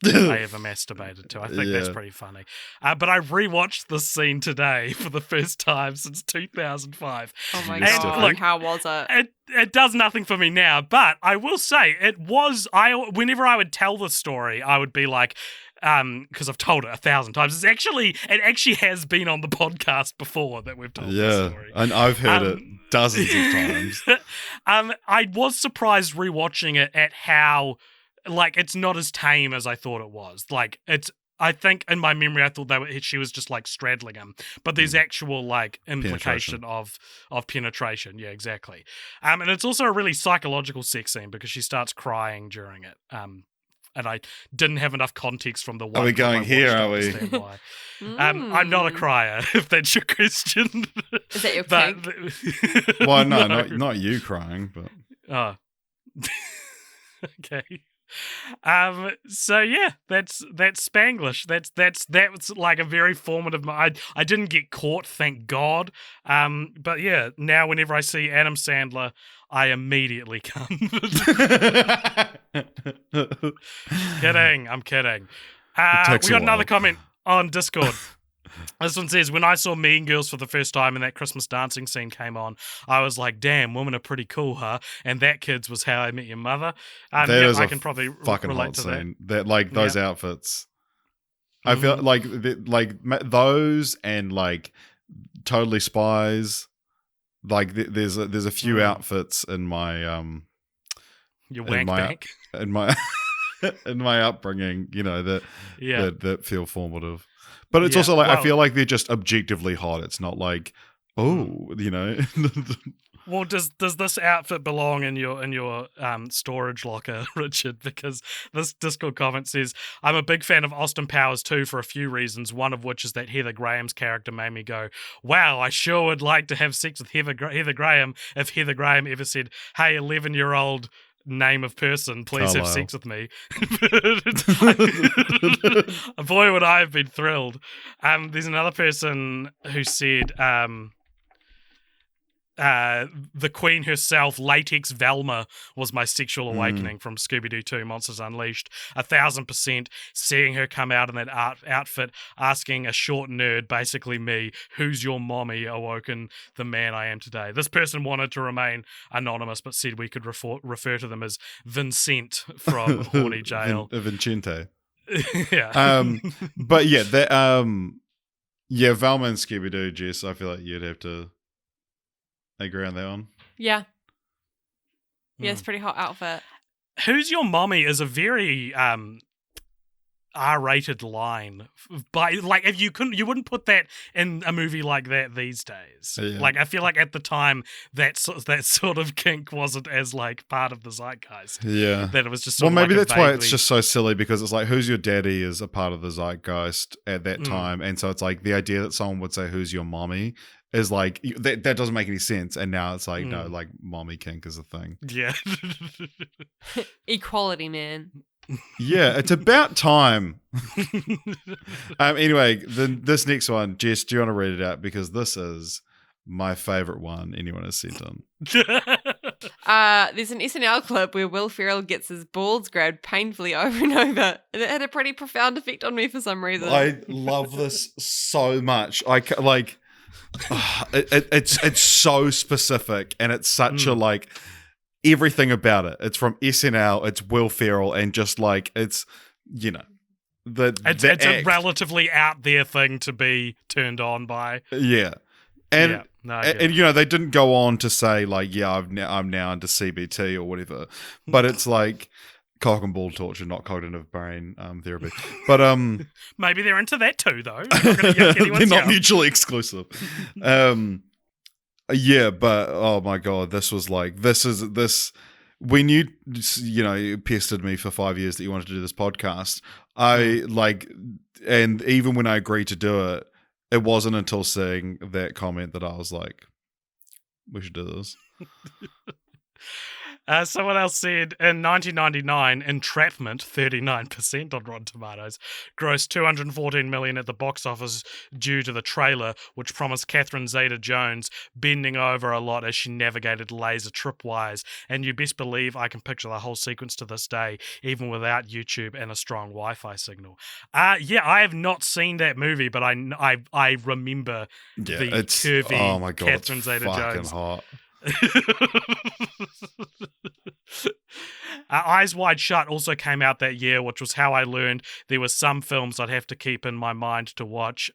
I ever masturbated to. I think that's pretty funny. But I rewatched this scene today for the first time since 2005. Oh my God. Look, how was it? It does nothing for me now, but I will say whenever I would tell the story, I would be like, because I've told it 1,000 times. It actually has been on the podcast before that we've told the story. And I've heard it dozens of times. I was surprised rewatching it at how it's not as tame as I thought it was. I think in my memory I thought she was just like straddling him, but there's actual implication of penetration. Yeah, exactly. And it's also a really psychological sex scene because she starts crying during it. And I didn't have enough context from the one. Are we going here? Are we? I'm not a crier, if that's your question. Is that your kink? Well, no, not you crying, but. Oh. Okay. So yeah, that's Spanglish. That was like a very formative. I didn't get caught, thank God. But yeah, now whenever I see Adam Sandler, I immediately come. Kidding, I'm kidding. We got another comment on Discord. This one says, when I saw Mean Girls for the first time and that Christmas dancing scene came on, I was like, damn, women are pretty cool, huh? And that, kids, was How I Met Your Mother. That is I a can probably fucking relate hot to scene. That like those Yeah. outfits. I feel like those and like Totally Spies. Like there's a few outfits in my Your in wank my bank. in my in my upbringing, you know, Yeah. that feel formative. But it's Yeah, also like I well- feel like they're just objectively hot. It's not like, oh, you know. Well, does this outfit belong in your storage locker, Richard? Because this Discord comment says, I'm a big fan of Austin Powers too for a few reasons, one of which is that Heather Graham's character made me go, wow, I sure would like to have sex with Heather Graham if Heather Graham ever said, hey, 11-year-old name of person, please have Carlisle. sex with me. Boy, would I have been thrilled. There's another person who said, the Queen herself, Latex Velma, was my sexual awakening from Scooby-Doo 2 Monsters Unleashed. 1,000% seeing her come out in that outfit, asking a short nerd, basically me, who's your mommy, awoken the man I am today. This person wanted to remain anonymous, but said we could refer to them as Vincent from Horny Jail. Vincente. Yeah. But yeah, that yeah, Velma and Scooby-Doo, Jess, I feel like you'd have to agree on that one. Yeah. Yeah, it's a pretty hot outfit. Who's your mommy is a very R-rated line. By like, if you wouldn't put that in a movie like that these days. Yeah. Like, I feel like at the time that sort of kink wasn't as like part of the zeitgeist. Yeah. That it was just Well, sort of maybe like that's why it's just so silly, because it's like, who's your daddy is a part of the zeitgeist at that time. And so it's like the idea that someone would say, who's your mommy, is like, that doesn't make any sense. And now it's like, no, like mommy kink is a thing. Yeah. Equality, man. Yeah, it's about time. Anyway, this next one, Jess, do you want to read it out? Because this is my favorite one anyone has sent in. There's an SNL clip where Will Ferrell gets his balls grabbed painfully over and over. And it had a pretty profound effect on me for some reason. I love this so much. It's so specific, and it's such a like everything about it. It's from SNL. It's Will Ferrell, and just like it's, you know, it's a relatively out there thing to be turned on by. Yeah, and yeah. No, I get and you know, they didn't go on to say like, yeah, I'm now into CBT or whatever, but it's like cock and ball torture, not cognitive brain therapy. But maybe they're into that too, though. They're not mutually exclusive. Yeah, but oh my god, this was like this. When you pestered me for 5 years that you wanted to do this podcast, I like, and even when I agreed to do it, it wasn't until seeing that comment that I was like, we should do this. Someone else said, in 1999, Entrapment, 39% on Rotten Tomatoes, grossed $214 million at the box office due to the trailer, which promised Catherine Zeta-Jones bending over a lot as she navigated laser tripwires. And you best believe I can picture the whole sequence to this day, even without YouTube and a strong Wi-Fi signal. Yeah, I have not seen that movie, but I remember the curvy oh my god, Catherine it's Zeta-Jones. fucking hot. Eyes Wide Shut also came out that year, which was how I learned there were some films I'd have to keep in my mind to watch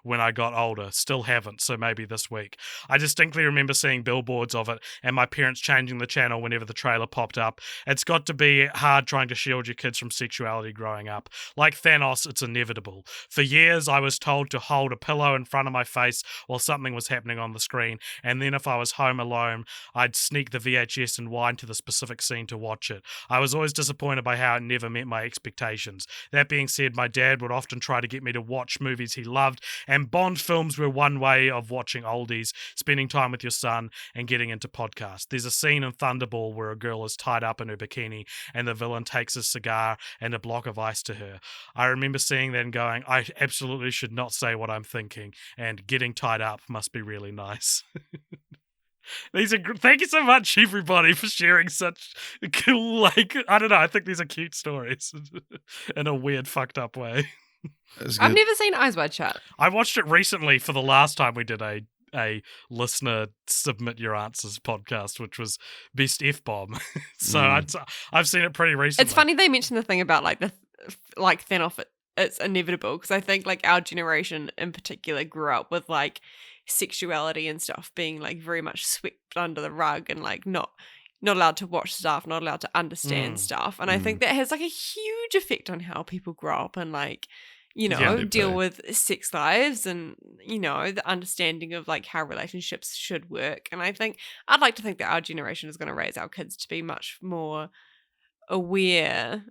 when I got older. Still haven't, so maybe this week. I distinctly remember seeing billboards of it and my parents changing the channel whenever the trailer popped up. It's got to be hard trying to shield your kids from sexuality growing up. Like Thanos, it's inevitable. For years, I was told to hold a pillow in front of my face while something was happening on the screen, and then if I was home alone, I'd sneak the VHS and wind to the specific scene to watch it. I was always disappointed by how it never met my expectations. That being said, my dad would often try to get me to watch movies he loved, and Bond films were one way of watching oldies, spending time with your son, and getting into podcasts. There's a scene in Thunderball where a girl is tied up in her bikini and the villain takes a cigar and a block of ice to her. I remember seeing that and going, I absolutely should not say what I'm thinking, and getting tied up must be really nice. Thank you so much, everybody, for sharing such cool, I don't know, I think these are cute stories in a weird, fucked up way. I've never seen Eyes Wide Shut. I watched it recently for the last time we did a listener submit your answers podcast, which was best F-bomb. So I've seen it pretty recently. It's funny they mentioned the thing about thin off it's inevitable, because I think our generation in particular grew up with sexuality and stuff being very much swept under the rug and not allowed to watch stuff, not allowed to understand stuff. And I think that has a huge effect on how people grow up and deal with sex lives and the understanding of how relationships should work. And I'd like to think that our generation is going to raise our kids to be much more aware.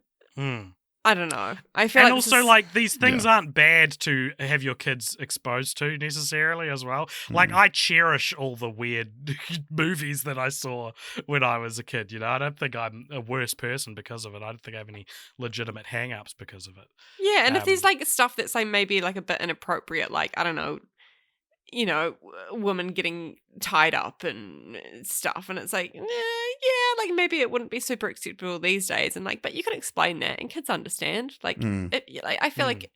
I don't know. I feel and also these things aren't bad to have your kids exposed to necessarily as well. I cherish all the weird movies that I saw when I was a kid. I don't think I'm a worse person because of it. I don't think I have any legitimate hang-ups because of it. Yeah, and if there's stuff that's maybe a bit inappropriate, I don't know, women getting tied up and stuff, and it's maybe it wouldn't be super acceptable these days, and but you can explain that and kids understand. I feel like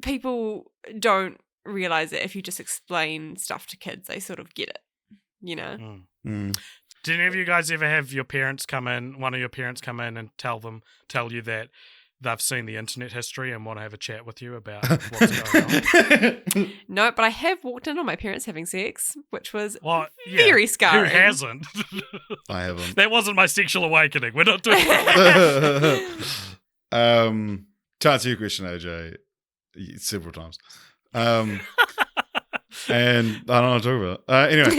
people don't realize that if you just explain stuff to kids, they sort of get it, Did any of you guys ever have one of your parents come in and tell you that they've seen the internet history and want to have a chat with you about what's going on? No, but I have walked in on my parents having sex, which was very scarring. Who hasn't? I haven't. That wasn't my sexual awakening. We're not doing that. To answer your question, AJ, several times. And I don't know what to talk about. Anyway.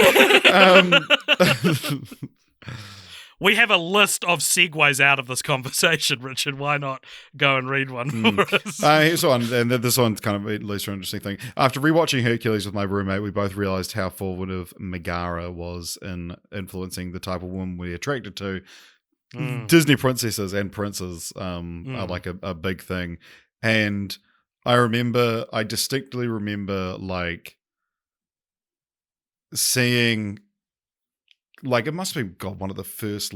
We have a list of segues out of this conversation, Richard. Why not go and read one for us? Here's one, and this one's kind of at least an interesting thing. After rewatching Hercules with my roommate, we both realized how formative Megara was in influencing the type of woman we're attracted to. Disney princesses and princes are a big thing. And I distinctly remember seeing... it must have been one of the first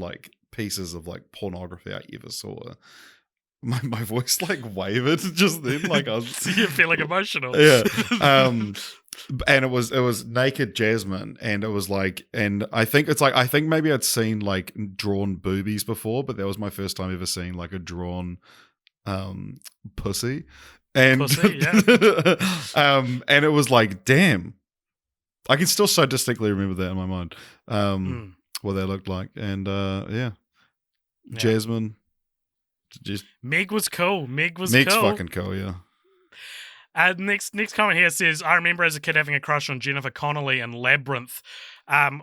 pieces of pornography I ever saw. My voice wavered just then. I was you're feeling emotional. Yeah. And it was naked Jasmine, and it was and I think maybe I'd seen drawn boobies before, but that was my first time ever seeing a drawn pussy. And and it was damn. I can still so distinctly remember that in my mind, what they looked like. And, Jasmine. Meg was cool. Meg's fucking cool, yeah. Next comment here says, I remember as a kid having a crush on Jennifer Connelly in Labyrinth,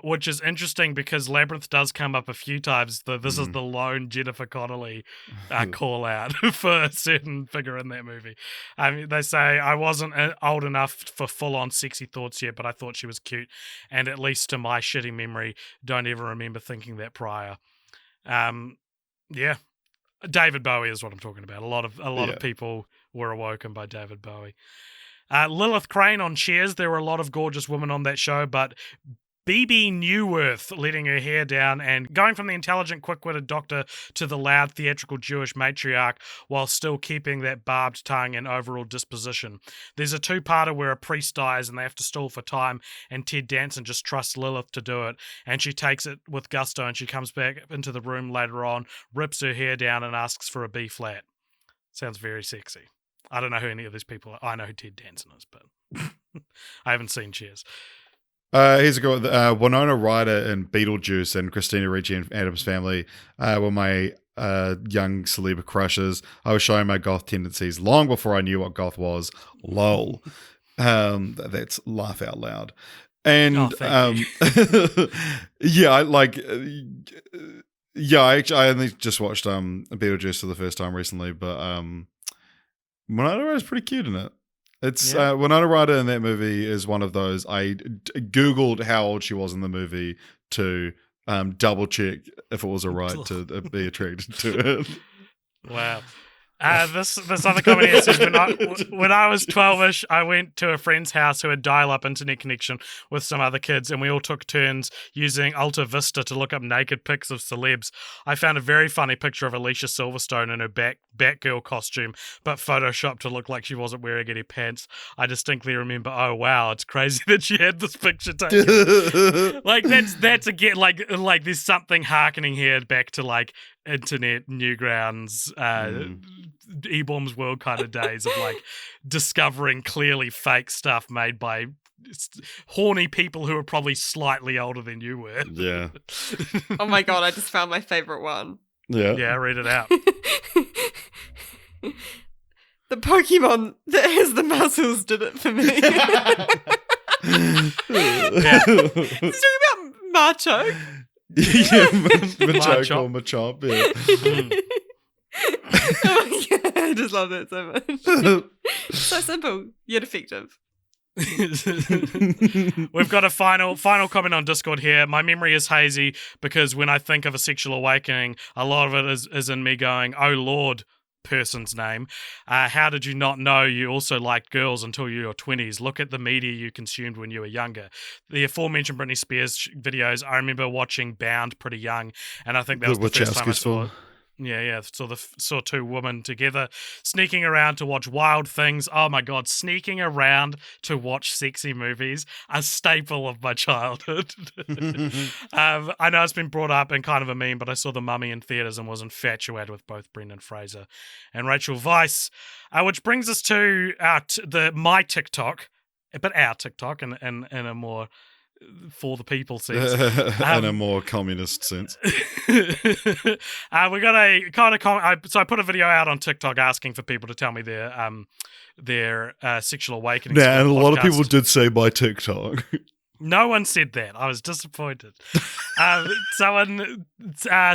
which is interesting because Labyrinth does come up a few times. This is the lone Jennifer Connelly call out for a certain figure in that movie. They say, I wasn't old enough for full-on sexy thoughts yet, but I thought she was cute. And at least to my shitty memory, don't ever remember thinking that prior. David Bowie is what I'm talking about. A lot of people were awoken by David Bowie. Lilith Crane on Cheers. There were a lot of gorgeous women on that show, but B.B. Newworth letting her hair down and going from the intelligent, quick-witted doctor to the loud, theatrical Jewish matriarch while still keeping that barbed tongue and overall disposition. There's a two-parter where a priest dies and they have to stall for time, and Ted Danson just trusts Lilith to do it, and she takes it with gusto, and she comes back into the room later on, rips her hair down and asks for a B-flat. Sounds very sexy. I don't know who any of these people are. I know who Ted Danson is, but I haven't seen Cheers. Here's a good one. Winona Ryder in Beetlejuice and Christina Ricci and Addams Family were my young celeb crushes. I was showing my goth tendencies long before I knew what goth was. Lol. That's laugh out loud. And yeah, Yeah, I only just watched Beetlejuice for the first time recently, but Winona Ryder's pretty cute in it. It's Winona Ryder in that movie is one of those. I googled how old she was in the movie to double check if it was a right to be attracted to it. Wow. This other comment here says, when I was 12-ish, I went to a friend's house who had dial-up internet connection with some other kids, and we all took turns using Alta Vista to look up naked pics of celebs. I found a very funny picture of Alicia Silverstone in her Batgirl costume, but photoshopped to look like she wasn't wearing any pants. I distinctly remember, oh wow, it's crazy that she had this picture taken. Like that's again like there's something harkening here back to like internet Newgrounds E-Bombs World kind of days of like discovering clearly fake stuff made by horny people who are probably slightly older than you were. Yeah. Oh my god, I just found my favorite one. Yeah, read it out. The Pokemon that has the muscles did it for me. It's talking about Macho. Yeah, Machoke or Machop, yeah. Oh my god, I just love that so much. So simple, yet effective. We've got a final comment on Discord here. My memory is hazy because when I think of a sexual awakening, a lot of it is in me going, oh Lord, person's name. How did you not know you also liked girls until your 20s? Look at the media you consumed when you were younger. The aforementioned Britney Spears videos, I remember watching Bound pretty young, and I think that was the first time I saw it. Yeah. Saw two women together sneaking around to watch wild things. Oh my god, sneaking around to watch sexy movies, a staple of my childhood. I know it's been brought up in kind of a meme, but I saw The Mummy in theaters and was infatuated with both Brendan Fraser and Rachel Weisz, which brings us to my TikTok, but our TikTok in a more for the people sense. In a more communist sense. We got a kind of so I put a video out on TikTok asking for people to tell me their sexual awakening. Yeah, and a lot of people did say by TikTok. No one said that. I was disappointed.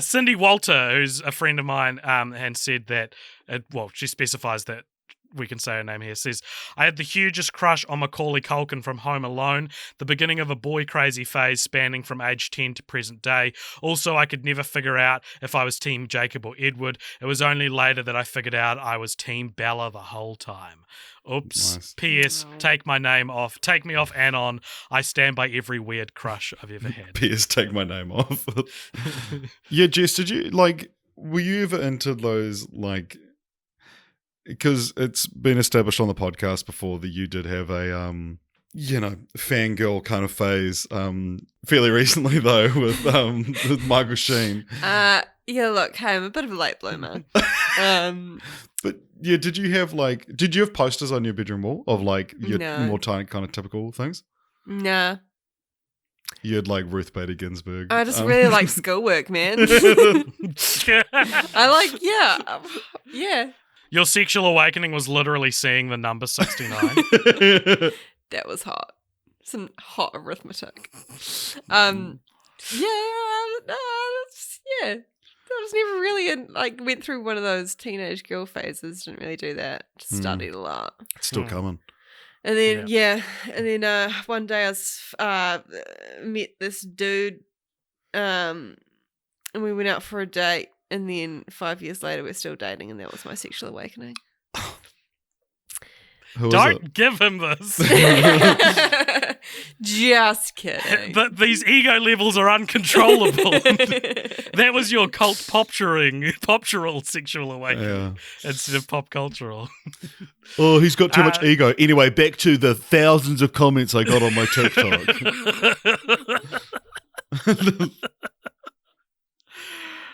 Cindy Walter, who's a friend of mine, and said that, she specifies that we can say her name here, says, I had the hugest crush on Macaulay Culkin from Home Alone, the beginning of a boy crazy phase spanning from age 10 to present day. Also, I could never figure out if I was Team Jacob or Edward. It was only later that I figured out I was Team Bella the whole time. Oops. Nice. P.S. No. Take me off and on. I stand by every weird crush I've ever had. P.S. Take my name off. Yeah, Jess, did you, were you ever into those, because it's been established on the podcast before that you did have a, fangirl kind of phase, fairly recently though, with Michael Sheen. Yeah, look, hey, I'm a bit of a late bloomer. But yeah, did you have posters on your bedroom wall of your more tiny kind of typical things? Nah. You had Ruth Bader Ginsburg. I just really like schoolwork, man. Yeah. Your sexual awakening was literally seeing the number 69. That was hot. Some hot arithmetic. I was never really went through one of those teenage girl phases. Didn't really do that. Just studied a lot. It's still coming. And then, one day I met this dude, and we went out for a date. And then 5 years later, we're still dating, and that was my sexual awakening. Don't give him this. Just kidding. But these ego levels are uncontrollable. That was your cult poptural sexual awakening instead of pop cultural. Oh, he's got too much ego. Anyway, back to the thousands of comments I got on my TikTok.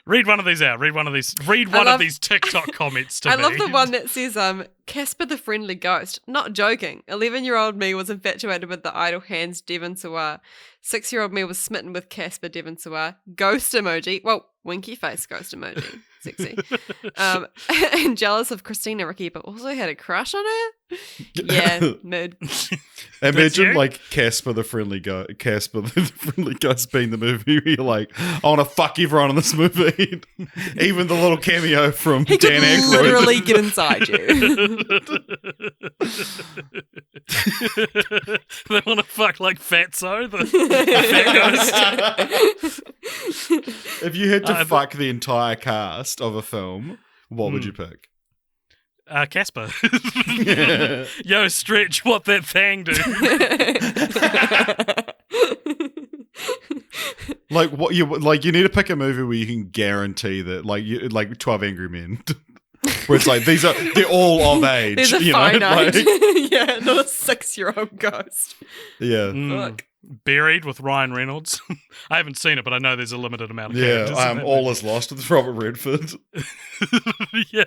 Read one of these out. Read one of these TikTok comments to me. I love the one that says, Casper the Friendly Ghost. Not joking. 11-year-old me was infatuated with the idle hands Devon Sawa. 6-year-old me was smitten with Casper Devon Sawa. Ghost emoji. Well, Winky face ghost emoji. Sexy. And jealous of Christina Ricci, but also had a crush on her. Yeah, mood. Imagine like Casper the friendly ghost. Casper the friendly ghost being the movie where you're like, I want to fuck everyone in this movie. Even the little cameo from He Dan could Aykroyd. literally get inside you. They want to fuck like Fatso, the fat ghost. If you had to fuck the entire cast of a film, what would you pick? Casper. Yo, Stretch, what that thing do? Like what you like? You need to pick a movie where you can guarantee that, like 12 Angry Men, where it's like they're all of age. There's a you finite. know? Yeah, not a 6-year-old ghost. Yeah. Fuck. Buried with Ryan Reynolds. I haven't seen it, but I know there's a limited amount of characters in that All movie. is lost with Robert Redford. Yeah.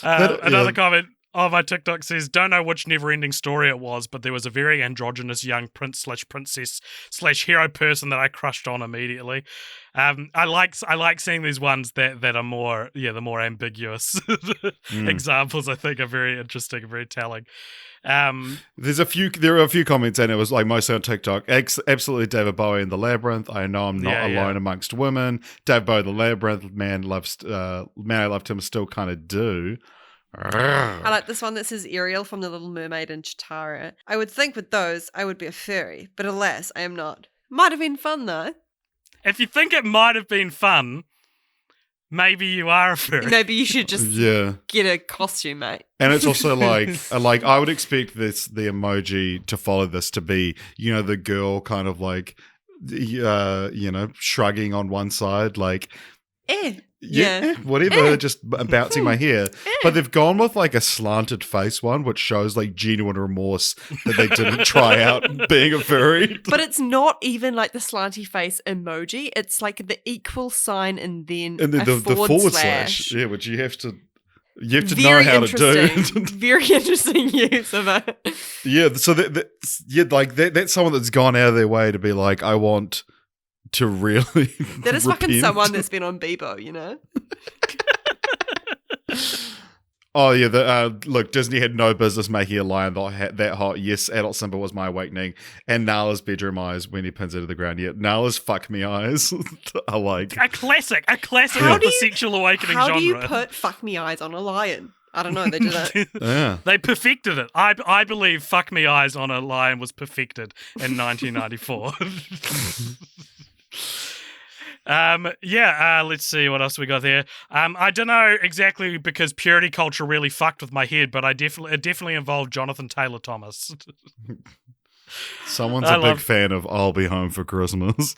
Another comment on my TikTok says, don't know which never-ending story it was, but there was a very androgynous young prince/princess/hero person that I crushed on immediately. I like seeing these ones that are more, the more ambiguous examples. I think are very interesting and very telling. There are a few comments, and it was like mostly on TikTok. Absolutely, David Bowie in The Labyrinth. I know I'm not alone amongst women. David Bowie, The Labyrinth. Man I loved him. Still kind of do. I like this one that says Ariel from The Little Mermaid and Chitara. I would think with those, I would be a furry, but alas, I am not. Might have been fun though. If you think it might have been fun, maybe you are a furry. Maybe you should just get a costume, mate. And it's also like I would expect the emoji to follow this to be, the girl kind of like, shrugging on one side, like, whatever, just bouncing my hair. But they've gone with like a slanted face one, which shows like genuine remorse that they didn't try out being a furry. But it's not even like the slanty face emoji. It's like the equal sign and then the forward slash. Yeah, which you have to know how to do. Very interesting use of it. Yeah, so that's someone that's gone out of their way to be like, I want to really that is fucking repent. someone that's been on Bebo, you know? Oh yeah, look, Disney had no business making a lion that hot. Yes, adult Simba was my awakening, and Nala's bedroom eyes when he pins it to the ground. Yeah, Nala's fuck me eyes. I like a classic of the sexual awakening genre. How do you put fuck me eyes on a lion? I don't know. They did it. Yeah. They perfected it. I believe fuck me eyes on a lion was perfected in 1994. Let's see what else we got there. I don't know exactly because purity culture really fucked with my head, but it definitely involved Jonathan Taylor Thomas. Someone's a big fan of I'll Be Home for Christmas.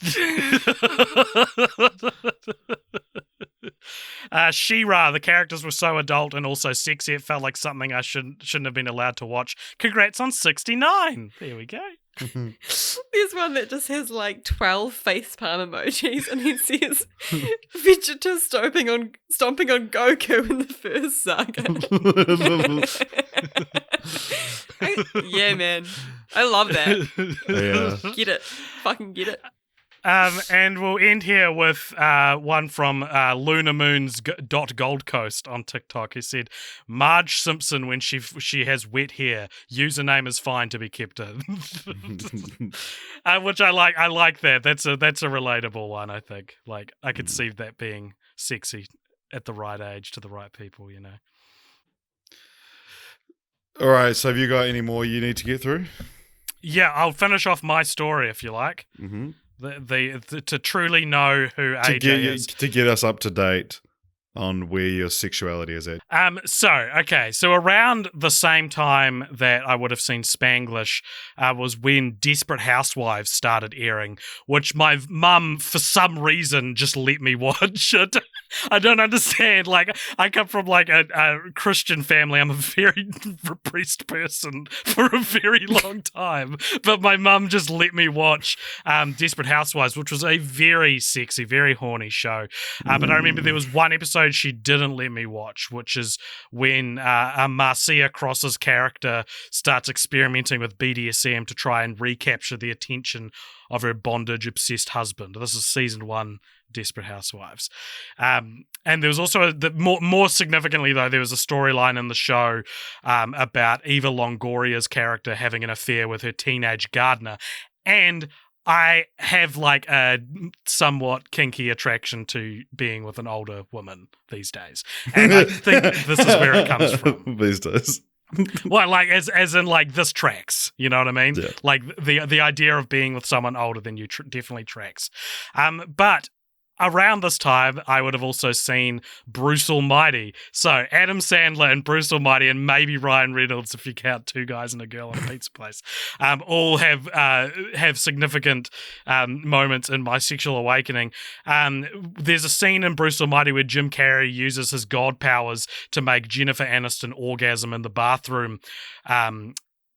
She-Ra, the characters were so adult and also sexy, it felt like something I shouldn't have been allowed to watch. Congrats on 69. There we go. There's one that just has like 12 facepalm emojis and he says Vegeta stomping on Goku in the first saga. Yeah, man. I love that. Yeah. Get it. Fucking get it. And we'll end here with one from Luna Moon's Gold Coast on TikTok, who said, Marge Simpson when she has wet hair. Username is fine to be kept in. Which I like. I like that. That's a relatable one, I think. Like, I could see that being sexy at the right age to the right people, you know. All right, so have you got any more you need to get through? Yeah, I'll finish off my story if you like. Mm-hmm. To truly know who AJ is. To get us up to date on where your sexuality is at. So around the same time that I would have seen Spanglish was when Desperate Housewives started airing, which my mum, for some reason, just let me watch. I don't understand. Like, I come from like a Christian family. I'm a very repressed person for a very long time. But my mum just let me watch Desperate Housewives, which was a very sexy, very horny show. But I remember there was one episode episode she didn't let me watch, which is when Marcia Cross's character starts experimenting with BDSM to try and recapture the attention of her bondage-obsessed husband. This is season 1, Desperate Housewives. And there was also, more significantly though, there was a storyline in the show about Eva Longoria's character having an affair with her teenage gardener. And I have like a somewhat kinky attraction to being with an older woman these days. And I think this is where it comes from. These days. Well, like as in like this tracks, you know what I mean? Yeah. Like the idea of being with someone older than you definitely tracks. But around this time, I would have also seen Bruce Almighty. So Adam Sandler and Bruce Almighty, and maybe Ryan Reynolds, if you count two guys and a girl in a pizza place, all have significant moments in my sexual awakening. There's a scene in Bruce Almighty where Jim Carrey uses his god powers to make Jennifer Aniston orgasm in the bathroom.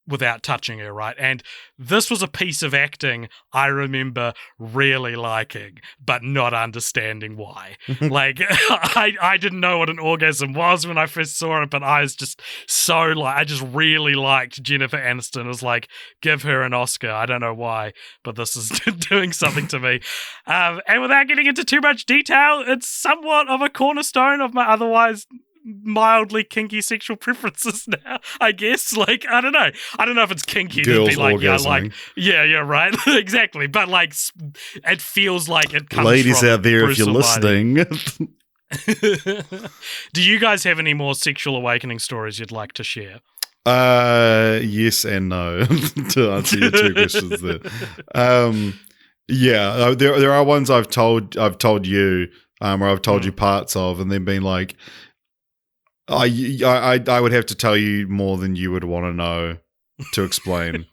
Without touching her, right? And this was a piece of acting I remember really liking, but not understanding why. Like, I didn't know what an orgasm was when I first saw it, but I was just so, like, I just really liked Jennifer Aniston. It was like, give her an Oscar. I don't know why, but this is doing something to me. And without getting into too much detail, it's somewhat of a cornerstone of my otherwise mildly kinky sexual preferences now, I guess. Like, I don't know if it's kinky Girls to be like, orgasming. yeah, right. Exactly. But like, it feels like it comes Ladies from out there, Bruce if you're Almighty. listening. Do you guys have any more sexual awakening stories you'd like to share? Yes and no to answer your two questions there. Yeah, there are ones I've told you, or I've told you parts of, and then been like, I would have to tell you more than you would want to know to explain.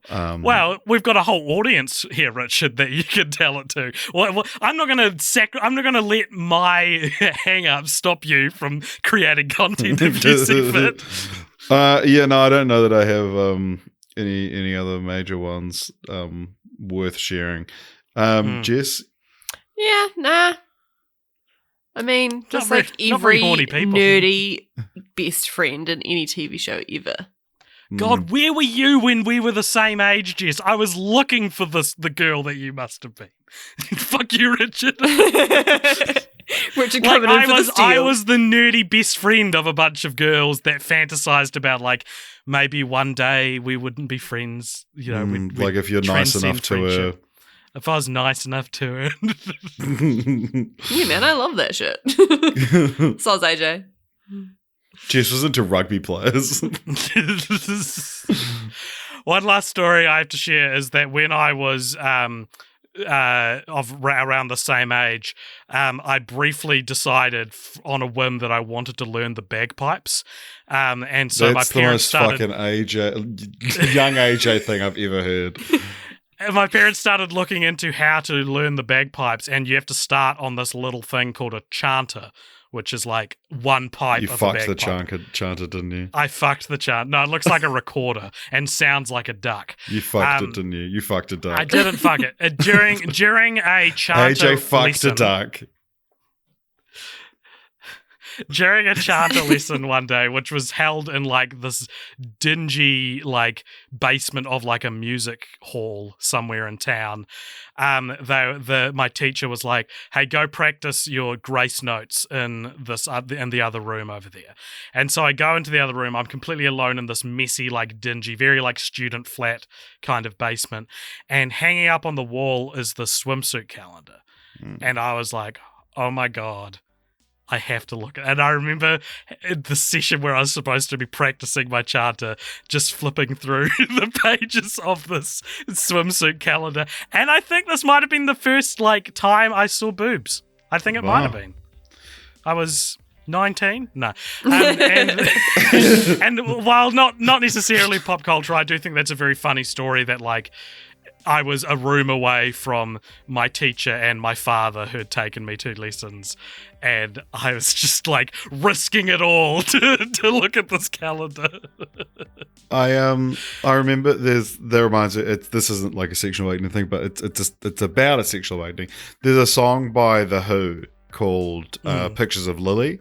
Well, we've got a whole audience here, Richard, that you can tell it to. Well, I'm not going to let my hang-up stop you from creating content if you see fit. Yeah, no, I don't know that I have any other major ones worth sharing. Jess? Yeah, nah. I mean, just Not like very- not very every horny people. nerdy best friend in any TV show ever. God, where were you when we were the same age, Jess? I was looking for the girl that you must have been. Fuck you, Richard. Richard Like, coming in for the steal. I was the nerdy best friend of a bunch of girls that fantasized about, like, maybe one day we wouldn't be friends. You know, we'd like if you're nice transcend enough to her. friendship. If I was nice enough to her. Yeah, man, I love that shit. So's AJ. Jess was into rugby players. One last story I have to share is that when I was around the same age, I briefly decided on a whim that I wanted to learn the bagpipes. And so That's my the parents most started... fucking young AJ thing I've ever heard. And my parents started looking into how to learn the bagpipes, and you have to start on this little thing called a chanter, which is like one pipe You of a fucked the bagpipe. chanter, didn't you? I fucked the chanter. No, it looks like a recorder and sounds like a duck. You fucked it, didn't you? You fucked a duck. I didn't fuck it. During a chanter AJ fucked lesson, a duck. during a chanter lesson one day, which was held in like this dingy like basement of like a music hall somewhere in town, my teacher was like, "Hey, go practice your grace notes in the other room over there." And so I go into the other room. I'm completely alone in this messy, like dingy, very like student flat kind of basement, and hanging up on the wall is the swimsuit calendar. And I was like, "Oh my God, I have to look at it." And I remember the session where I was supposed to be practicing my chanter, just flipping through the pages of this swimsuit calendar. And I think this might have been the first like time I saw boobs. I think it might have been. I was 19? No. And while not necessarily pop culture, I do think that's a very funny story that like I was a room away from my teacher and my father who had taken me to lessons, and I was just like risking it all to look at this calendar. I remember that reminds me. This isn't like a sexual awakening thing, but it's about a sexual awakening. There's a song by The Who called Pictures of Lily,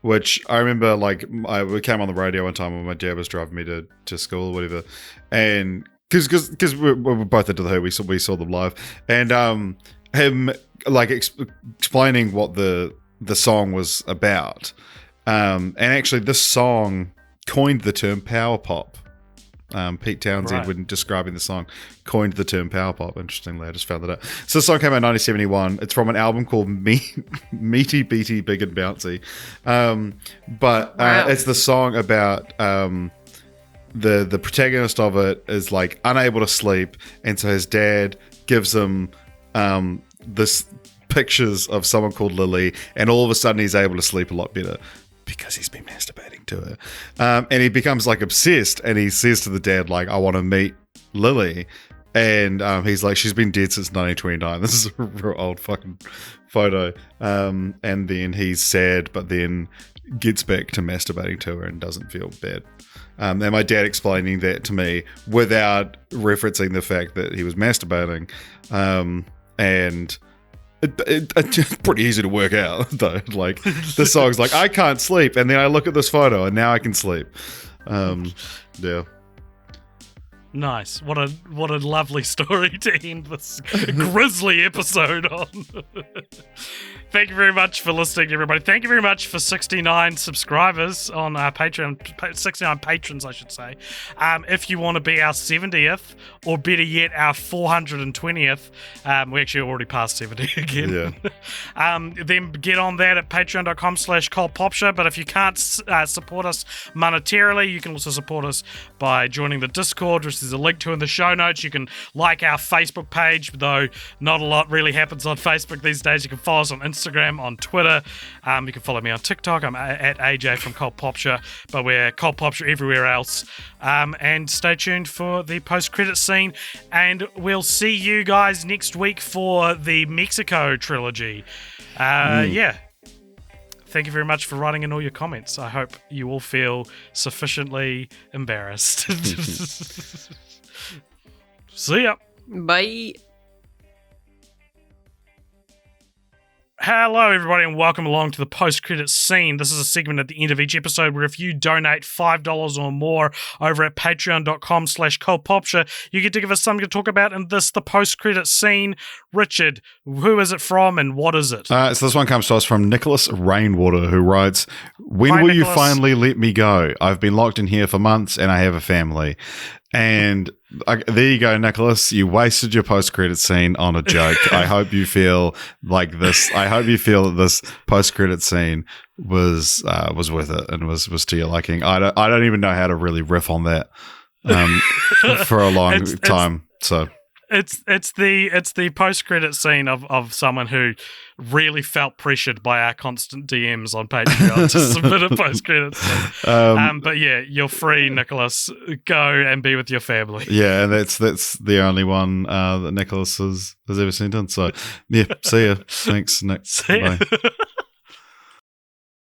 which I remember, like, we came on the radio one time when my dad was driving me to school or whatever, and because we were both into the Who, we saw them live, and him like explaining what the song was about, and actually this song coined the term power pop. Pete Townsend, Right. when describing the song, coined the term power pop. Interestingly, I just found that out. So the song came out in 1971. It's from an album called Meaty Beaty Big and Bouncy. But Wow. it's the song about the protagonist of it is like unable to sleep, and so his dad gives him this pictures of someone called Lily, and all of a sudden he's able to sleep a lot better because he's been masturbating to her. And he becomes like obsessed, and he says to the dad, like, I want to meet Lily. And he's like, she's been dead since 1929. This is a real old fucking photo. And then he's sad, but then gets back to masturbating to her and doesn't feel bad. And my dad explaining that to me without referencing the fact that he was masturbating. And it's pretty easy to work out, though. Like, the song's like, I can't sleep, and then I look at this photo, and now I can sleep. Yeah. Nice. What a lovely story to end this grisly episode on. Thank you very much for listening, everybody. Thank you very much for 69 subscribers on our Patreon, 69 patrons, I should say. If you want to be our 70th, or better yet, our 420th, we actually already passed 70 again. Yeah. Then get on that at patreon.com/Popture. But if you can't support us monetarily, you can also support us by joining the Discord, which there's a link to in the show notes. You can like our Facebook page, though not a lot really happens on Facebook these days. You can follow us on Instagram, on Twitter. You can follow me on TikTok. I'm at AJ from Cold Popture, but we're Cold Popture everywhere else. And stay tuned for the post-credit scene, and we'll see you guys next week for the Mexico trilogy. Yeah. Thank you very much for writing in all your comments. I hope you all feel sufficiently embarrassed. See ya. Bye. Hello, everybody, and welcome along to the post-credits scene. This is a segment at the end of each episode where if you donate $5 or more over at patreon.com/coldpopture, you get to give us something to talk about in this, the post-credits scene. Richard, who is it from and what is it? So this one comes to us from Nicholas Rainwater, who writes, When Hi, will you Nicholas. finally let me go? I've been locked in here for months and I have a family. And there you go, Nicholas. You wasted your post-credit scene on a joke. I hope you feel like this. I hope you feel that this post-credit scene was worth it and was to your liking. I don't even know how to really riff on that for a long time. So It's the post-credit scene of someone who really felt pressured by our constant DMs on Patreon to submit a post-credit scene. But yeah, you're free, Nicholas. Go and be with your family. yeah, and that's the only one that Nicholas has ever sent in. So yeah, see ya. Thanks, Nick. See ya. Bye.